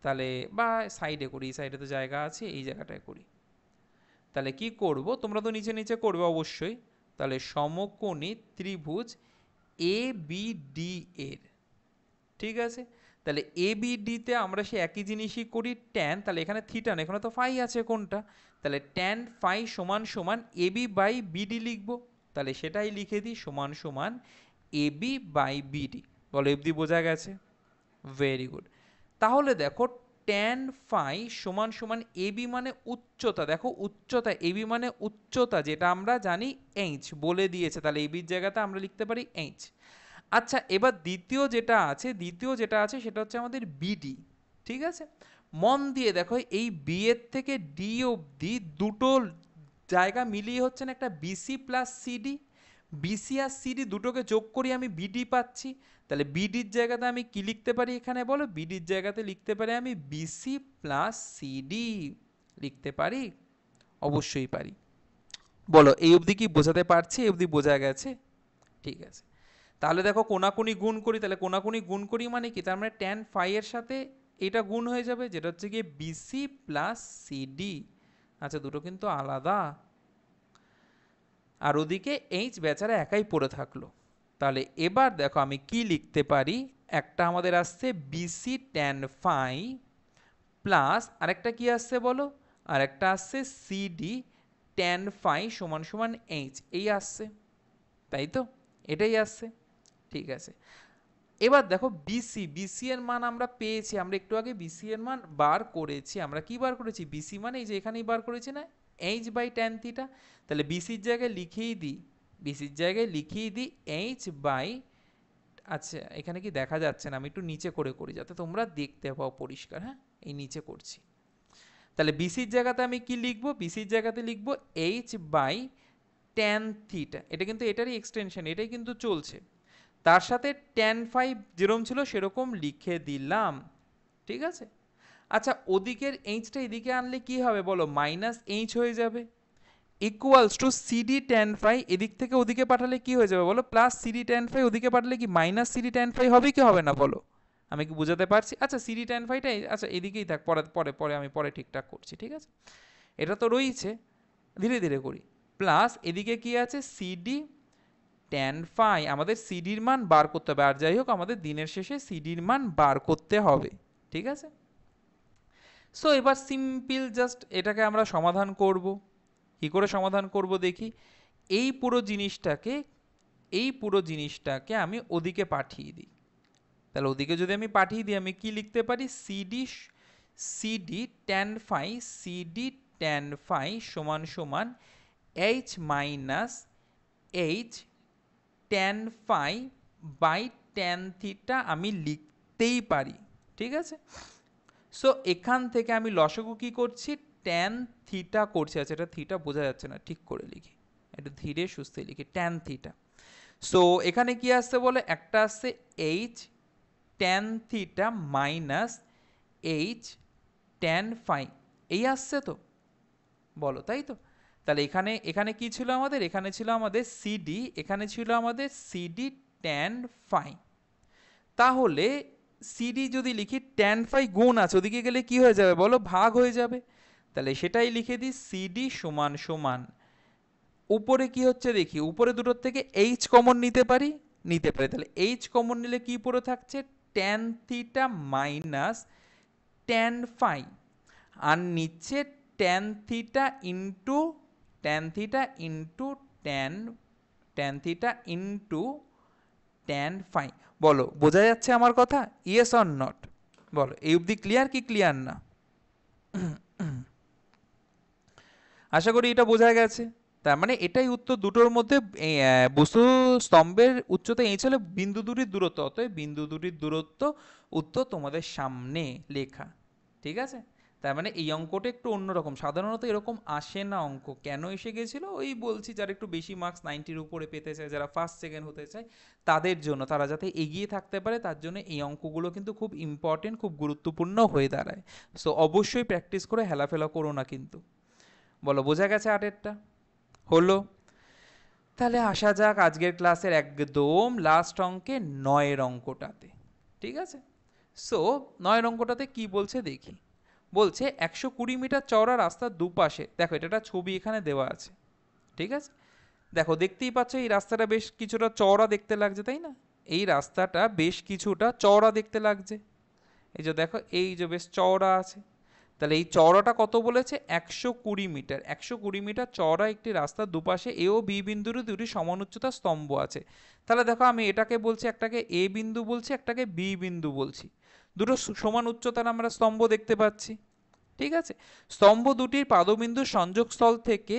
[SPEAKER 1] তাহলে বা সাইডে করি, এই সাইডে তো জায়গা আছে, এই জায়গাটায় করি। তাহলে কি করব, তোমরা তো নিচে নিচে করবে অবশ্যই। তাহলে সমকোণী ত্রিভুজ এ বি ডি এর, ঠিক আছে। তাহলে এ বি ডিতে আমরা সে একই জিনিসই করি, ট্যান, তাহলে এখানে থিটা না, এখানে তো ফাই আছে কোনটা, তাহলে ট্যান ফাই সমান সমান এ বি বাই বিডি লিখবো। তাহলে সেটাই লিখে দিই সমান সমান এ বি বাই বিডি। বলো এফডি বোঝা গেছে? Very good. তাহলে দেখো ট্যান ফাই সমান সমান এবি মানে উচ্চতা, দেখো উচ্চতা, এবি মানে উচ্চতা, যেটা আমরা জানি এইচ বলে দিয়েছে, তাহলে এবির জায়গাতে আমরা লিখতে পারি এইচ। আচ্ছা এবার দ্বিতীয় যেটা আছে, দ্বিতীয় যেটা আছে সেটা হচ্ছে আমাদের বিডি, ঠিক আছে। মন দিয়ে দেখো এই বি এর থেকে ডি অবধি দুটো জায়গা মিলিয়ে হচ্ছে না একটা বিসি প্লাস সিডি, বিসি আর সিডি দুটোকে যোগ করি আমি বিডি পাচ্ছি। তাহলে বিডির জায়গাতে আমি কি লিখতে পারি এখানে বলো? বিডির জায়গাতে লিখতে পারি আমি বিসি প্লাস সিডি, লিখতে পারি? অবশ্যই পারি। বলো এই অবধি কি বোঝাতে পারছি? এই অবধি বোঝা গেছে? ঠিক আছে। তাহলে দেখো কোনাকুনি গুণ করি, তাহলে কোনাকুনি গুণ করি মানে কি, তার মানে ট্যান ফাই এর সাথে এটা গুণ হয়ে যাবে, যেটা হচ্ছে গিয়ে বিসি প্লাস সিডি। আচ্ছা দুটো কিন্তু আলাদা, আর ওদিকে এইচ বেচারা একাই পড়ে থাকলো। তাহলে এবার দেখো আমি কি লিখতে পারি, একটা আমাদের আসছে বিসি ট্যান ফাই প্লাস আরেকটা কি আসছে বলো, আরেকটা আসছে সিডি ট্যান ফাই সমান সমান এইচ, এই আসছে, তাই তো, এটাই আসছে। ঠিক আছে, এবার দেখো বিসি, বিসি এর মান আমরা পেয়েছি, আমরা একটু আগে বিসি এর মান বার করেছি। আমরা কি বার করেছি? বিসি মানে এই যে এখানেই বার করেছি না, এইচ বাই ট্যান থিটা। তাহলে বিসির জায়গায় লিখেই দিই, বিসির জায়গায় লিখেই দিই এইচ বাই, আচ্ছা এখানে কি দেখা যাচ্ছে না, আমি একটু নিচে করে করি যাতে তোমরা দেখতে পাও পরিষ্কার। হ্যাঁ, এই নিচে করছি। তাহলে বিসির জায়গাতে আমি কি লিখবো? বিসির জায়গাতে লিখবো এইচ বাই ট্যান থিটা, এটা কিন্তু এটারই এক্সটেনশন, এটাই কিন্তু চলছে। তার সাথে ট্যান ফাইভ যেরকম ছিল সেরকম লিখে দিলাম। ঠিক আছে, আচ্ছা ওদিকের এইচটা এদিকে আনলে কি হবে বলো? মাইনাস এইচ হয়ে যাবে, equals to CD tan phi, এদিক থেকে ওদিকে পাঠালে কি হয়ে যাবে বলো? প্লাস সিডি ট্যান ফাই, ওদিকে পাঠালে কি মাইনাস সিডি ট্যান ফাই হবে কি হবে না বলো? আমি কি বুঝাতে পারছি? আচ্ছা সিডি ট্যান ফাইটা আচ্ছা এদিকেই থাক, পরে পরে পরে আমি পরে ঠিকঠাক করছি। ঠিক আছে, এটা তো রয়েছে, ধীরে ধীরে করি। প্লাস এদিকে কি আছে? সিডি ট্যান ফাই, আমাদের সিডির মান বার করতে হবে, আর যাই হোক আমাদের দিনের শেষে সিডির মান বার করতে হবে। ঠিক আছে, সো এবার সিম্পল জাস্ট এটাকে আমরা সমাধান করব। কি করে সমাধান করব দেখি, এই পুরো জিনিসটাকে, এই পুরো জিনিসটাকে আমি ওদিকে পাঠিয়ে দিই। তাহলে ওদিকে যদি আমি পাঠিয়ে দিই, আমি কি লিখতে পারি? CD, CD tan phi, CD tan phi সমান সমান H minus H tan phi by tan theta আমি লিখতেই পারি। ঠিক আছে, সো এখান থেকে আমি লসাগু কি করছি? ট্যান থিটা করছি। আচ্ছা এটা থিটা বোঝা যাচ্ছে না, ঠিক করে লিখি, একটু ধীরে সুস্থে লিখি, ট্যান থিটা। সো এখানে কি আসছে বলে? একটা আসছে H tan theta minus H tan phi, এই আসছে তো বলো, তাই তো? তাহলে এখানে এখানে কি ছিল আমাদের? এখানে ছিল আমাদের সিডি, এখানে ছিল আমাদের সিডি ট্যান ফাই। তাহলে সিডি যদি লিখি, ট্যান ফাই গুণ আছে, ওদিকে গেলে কি হয়ে যাবে বলো? ভাগ হয়ে যাবে। তাহলে সেটাই লিখে দিই, সিডি সমান সমান, উপরে কি হচ্ছে দেখি, উপরে দুটোর থেকে এইচ কমন নিতে পারি, নিতে পারি। তাহলে এইচ কমন নিলে কি পড়ে থাকছে? Tan theta minus tan phi, আর নিচে tan theta into, tan theta into tan, tan theta into tan phi. বলো বোঝা যাচ্ছে আমার কথা? ইয়েস অর নট বলো, এই অবধি ক্লিয়ার কি ক্লিয়ার না? আশা করি এটা বোঝা গেছে। তার মানে এটাই উত্তর, দুটোর মধ্যে বস্তু স্তম্ভের উচ্চতা এইচ হলে বিন্দু দুটির দূরত্ব, অতএব বিন্দু দুটির দূরত্ব উত্তর তোমাদের সামনে লেখা। ঠিক আছে, তার মানে এই অঙ্কটা একটু অন্যরকম, সাধারণত এরকম আসে না অঙ্ক। কেন এসে গেছিল ওই বলছি, যারা একটু বেশি মার্কস 90-র উপরে পেতে চায়, যারা ফার্স্ট সেকেন্ড হতে চায় তাদের জন্য, তারা যাতে এগিয়ে থাকতে পারে তার জন্য এই অঙ্কগুলো কিন্তু খুব ইম্পর্টেন্ট, খুব গুরুত্বপূর্ণ হয়ে দাঁড়ায়। সো অবশ্যই প্র্যাকটিস করে হেলাফেলা করো না কিন্তু। বলো বোঝা গেছে আটেরটা? হলো, তাহলে আসা যাক আজকের ক্লাসের একদম লাস্ট অঙ্কে, 9-এর অঙ্কটাতে। ঠিক আছে, সো 9-এর অঙ্কটাতে কি বলছে দেখি। বলছে 120 মিটার চওড়া রাস্তার দুপাশে, দেখো এটা একটা ছবি এখানে দেওয়া আছে। ঠিক আছে, দেখো দেখতেই পাচ্ছ এই রাস্তাটা বেশ কিছুটা চওড়া দেখতে লাগছে, তাই না? এই রাস্তাটা বেশ কিছুটা চওড়া দেখতে লাগছে, এই যে দেখো এই যে বেশ চওড়া আছে। তাহলে এই চওড়াটা কত বলেছে? 120 মিটার। 120 মিটার চওড়া একটি রাস্তার দুপাশে এ ও বি বিন্দুর দুটি সমান উচ্চতার স্তম্ভ আছে। তাহলে দেখো আমি এটাকে বলছি, একটাকে এ বিন্দু বলছি, একটাকে বি বিন্দু বলছি। দুটো সমান উচ্চতার আমরা স্তম্ভ দেখতে পাচ্ছি। ঠিক আছে, স্তম্ভ দুটির পাদবিন্দুর সংযোগস্থল থেকে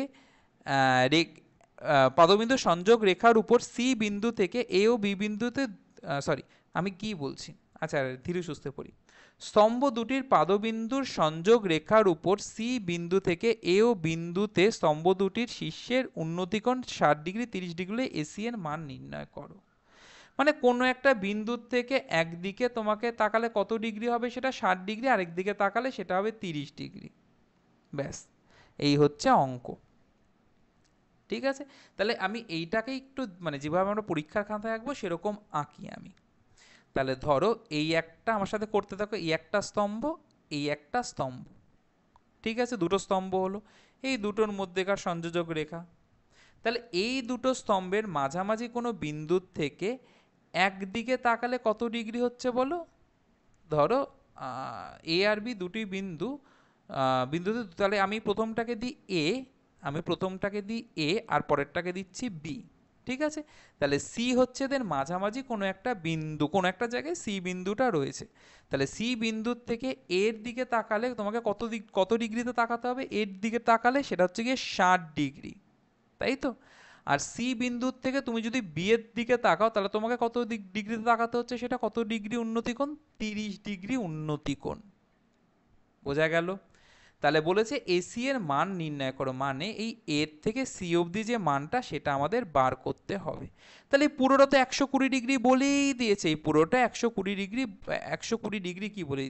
[SPEAKER 1] পাদবিন্দুর সংযোগ রেখার উপর সি বিন্দু থেকে এ ও বি বিন্দুতে, সরি আমি কি বলছি, আচ্ছা ধীরে সুস্থে পড়ি। স্তম্ভ দুটির পাদবিন্দুর সংযোগ রেখার উপর সি বিন্দু থেকে এ ও বিন্দুতে স্তম্ভ দুটির শীর্ষের উন্নতিকোণ 60 ডিগ্রি 30 ডিগ্রি এসি এর মান নির্ণয় করো। মানে কোনো একটা বিন্দুর থেকে একদিকে তোমাকে তাকালে কত ডিগ্রি হবে? সেটা 60 ডিগ্রি, আরেক দিকে তাকালে সেটা হবে 30 ডিগ্রি। ব্যাস, এই হচ্ছে অঙ্ক। ঠিক আছে, তাহলে আমি এইটাকে একটু মানে যেভাবে আমরা পরীক্ষার খাতায় আঁকবো সেরকম আঁকি আমি। তাহলে ধরো এই একটা আমার সাথে করতে থাকো, এই একটা স্তম্ভ, এই একটা স্তম্ভ, ঠিক আছে, দুটো স্তম্ভ হলো, এই দুটোর মধ্যেকার সংযোজক রেখা। তাহলে এই দুটো স্তম্ভের মাঝামাঝি কোনো বিন্দুর থেকে একদিকে তাকালে কত ডিগ্রি হচ্ছে বলো? ধরো এ আর বি দুটি বিন্দু, বিন্দুতে, তাহলে আমি প্রথমটাকে দিই এ, আমি প্রথমটাকে দিই এ আর পরেরটাকে দিচ্ছি বি, ঠিক আছে। তাহলে সি হচ্ছে এদের মাঝামাঝি কোনো একটা বিন্দু, কোনো একটা জায়গায় সি বিন্দুটা রয়েছে। তাহলে সি বিন্দুর থেকে এর দিকে তাকালে তোমাকে কত ডিগ্রিতে তাকাতে হবে? এর দিকে তাকালে সেটা হচ্ছে গিয়ে 60 ডিগ্রি, তাই তো। আর সি বিন্দুর থেকে তুমি যদি বি এর দিকে তাকাও তাহলে তোমাকে কত ডিগ্রিতে তাকাতে হচ্ছে? সেটা কত ডিগ্রি উন্নতি কোণ? 30 ডিগ্রি উন্নতি কোণ। বোঝা গেল? তাহলে বলেছে এসি এর মান নির্ণয় করো, মানে এই এর থেকে সি অবধি যে মানটা সেটা আমাদের বার করতে হবে। তাহলে এই পুরোটা তো 120 ডিগ্রি বলেই দিয়েছে, এই পুরোটা 120 ডিগ্রি, 120 ডিগ্রি কি বলে,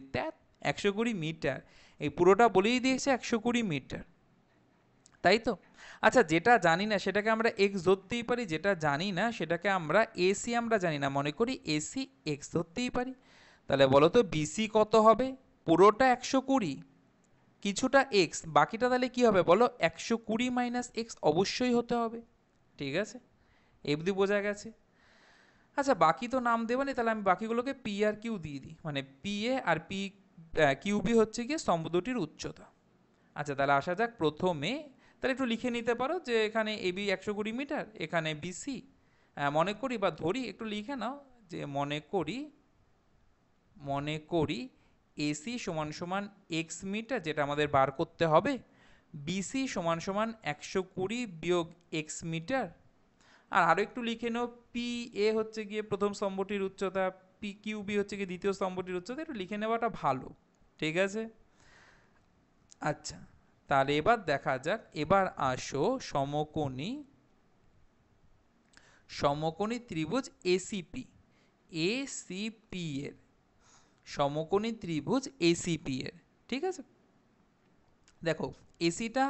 [SPEAKER 1] 120 মিটার, এই পুরোটা বলেই দিয়েছে 120 মিটার, তাই তো। আচ্ছা, যেটা জানি না সেটাকে আমরা এক্স ধরতেই পারি, যেটা জানি না সেটাকে আমরা এসি, আমরা জানি না মনে করি এসি এক্স ধরতেই পারি। তাহলে বলো তো বিসি কত হবে? পুরোটা 120, কিছুটা এক্স, বাকিটা তাহলে কি হবে বলো? 120 মাইনাস এক্স অবশ্যই হতে হবে, ঠিক আছে, এবধি বোঝা গেছে। আচ্ছা, বাকি তো নাম দেবো না, তাহলে আমি বাকিগুলোকে পি আর কিউ দিয়ে দিই, মানে P A R P Q B হচ্ছে গিয়ে স্তম্ভ দুটির উচ্চতা। আচ্ছা, তাহলে আসা যাক প্রথমে, তাহলে একটু লিখে নিতে পারো যে এখানে এবি 120 মিটার, এখানে বিসি, মনে করি বা ধরি, একটু লিখে নাও যে মনে করি এসি সমান সমান এক্স মিটার, যেটা আমাদের বার করতে হবে, বিসি সমান সমান 120 বিয়োগ এক্স মিটার। আর আরও একটু লিখে নাও, পি এ হচ্ছে গিয়ে প্রথম স্তম্ভটির উচ্চতা, পি কিউ বি হচ্ছে গিয়ে দ্বিতীয় স্তম্ভটির উচ্চতা, একটু লিখে নেওয়াটা ভালো, ঠিক আছে। আচ্ছা, তাহলে এবার দেখা যাক, এবার আসো সমকোণী ত্রিভুজ এসিপি, এসিপি এর সমকোণী ত্রিভুজ এসিপি এর, ঠিক আছে। দেখো এসিটা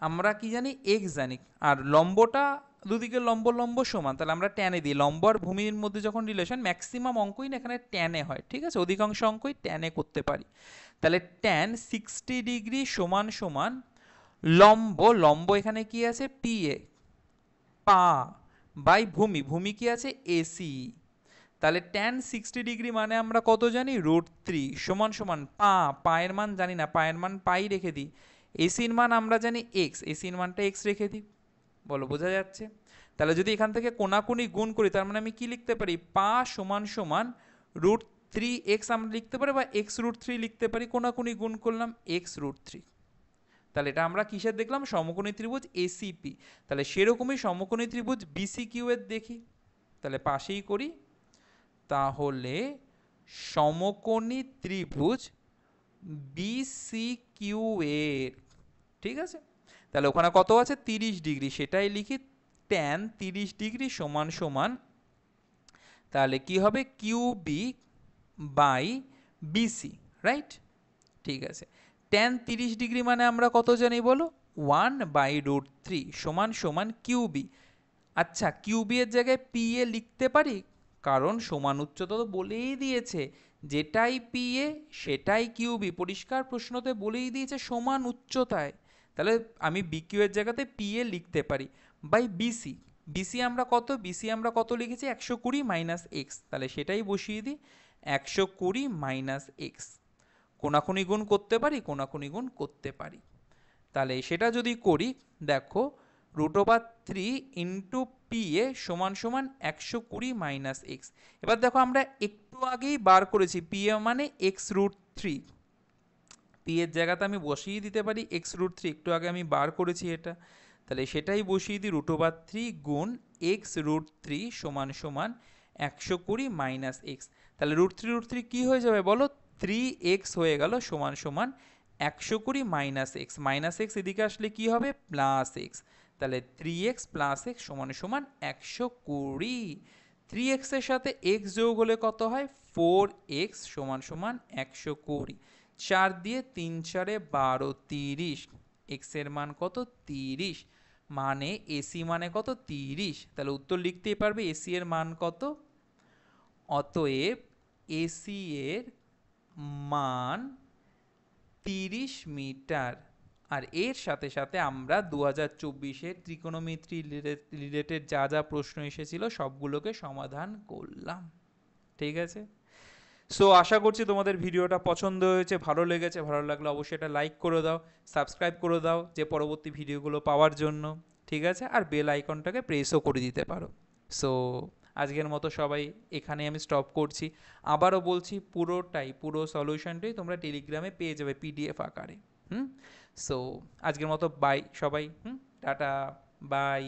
[SPEAKER 1] আমরা কি জানি? এক্স জানি, আর লম্বটা দুদিকে লম্ব লম্ব সমান, তাহলে আমরা ট্যানে দিই। লম্ব আর ভূমির মধ্যে যখন রিলেশন, ম্যাক্সিমাম অঙ্কই না এখানে ট্যানে হয়, ঠিক আছে, অধিকাংশ অঙ্কই ট্যানে করতে পারি। তাহলে ট্যান 60 ডিগ্রি সমান সমান লম্ব, লম্ব এখানে কি আছে? পি এ, পা, বাই ভূমি, ভূমি কি আছে? এসি। তাহলে ট্যান 60 ডিগ্রি মানে আমরা কত জানি? √3 সমান সমান পায়ের মান জানি না, পায়ের মান পাই রেখে দিই, এসির মান আমরা জানি এক্স, এসির মানটা এক্স রেখে দিই। বলো বোঝা যাচ্ছে? তাহলে যদি এখান থেকে কোনাকুনি গুণ করি, তার মানে আমি কি লিখতে পারি? পা সমান সমান √3x আমরা লিখতে পারি, বা x√3 লিখতে পারি, কোনাকুনি গুণ করলাম x√3। তাহলে এটা আমরা কিসের দেখলাম? সমকোণী ত্রিভুজ এসিপি। তাহলে সেরকমই সমকোণী ত্রিভুজ বিসিকিউ এর দেখি, তাহলে পাশেই করি। তাহলে সমকোণী ত্রিভুজ বিসিকিউ এর, ঠিক আছে, তাহলে ওখানে কত আছে? 30 ডিগ্রি, সেটাই লিখি, ট্যান 30 ডিগ্রি সমান সমান, তাহলে কি হবে? কিউবি বাই বিসি, রাইট, ঠিক আছে। ট্যান 30 ডিগ্রি মানে আমরা কত জানি বলো? 1/√3 সমান সমান কিউবি। আচ্ছা, কিউবি এর জায়গায় পি এ লিখতে পারি, কারণ সমান উচ্চতা তো বলেই দিয়েছে, যেটাই পি এ সেটাই কিউবি, পরিষ্কার প্রশ্নতে বলেই দিয়েছে সমান উচ্চতায়। তাহলে আমি বিকিউ এর জায়গাতে পি এ লিখতে পারি, বাই বিসি। বিসি আমরা কত লিখেছি? 120 মাইনাস এক্স, তাহলে সেটাই বসিয়ে দিই, 120 মাইনাস এক্স। কোনাকুনি গুণ করতে পারি, কোনাকুনি গুণ করতে পারি। তাহলে সেটা যদি করি, দেখো √3 ইন্টু পি এ সমান সমান 120 মাইনাস এক্স। এবার দেখো আমরা একটু আগেই বার করেছি পি এ মানে x√3, পি এর জায়গাতে আমি বসিয়ে দিতে পারি x√3, একটু আগে আমি বার করেছি এটা, তাহলে সেটাই বসিয়ে দিই, √3 গুণ x√3 সমান সমান 120 মাইনাস এক্স। তাহলে √3 কি হয়ে যাবে বলো? 3x হয়ে গেল সমান সমান 120 মাইনাস এক্স, মাইনাস এক্স এদিকে আসলে কি হবে? Plus x. তাহলে 3x প্লাস এক্স সমান সমান 120। 3x এর সাথে x যোগ হলে কত হয়? 4x সমান সমান 120। 4 দিয়ে 3 4 12, 30, x এর মান কত? 30, মানে এসি মানে কত 30, তাহলে উত্তর লিখতেই পারবে এসি এর মান কত। অতএব এসি এর মান 30 মিটার। আর এর সাথে সাথে আমরা 2024-এর ত্রিকোণমিতি রিলেটেড যা যা প্রশ্ন এসেছিল সবগুলোকে সমাধান করলাম। ঠিক আছে, সো আশা করছি তোমাদের ভিডিওটা পছন্দ হয়েছে, ভালো লেগেছে। ভালো লাগলে অবশ্যই এটা লাইক করে দাও, সাবস্ক্রাইব করে দাও যে পরবর্তী ভিডিওগুলো পাওয়ার জন্য। ঠিক আছে, আর বেল আইকনটাকে প্রেসও করে দিতে পারো। সো আজকের মতো সবাই এখানে আমি স্টপ করছি। আবারও বলছি, পুরো সলিউশনটাই তোমরা টেলিগ্রামে পেয়ে যাবে পিডিএফ আকারে। সো আজকের মতো বাই সবাই, টাটা, বাই।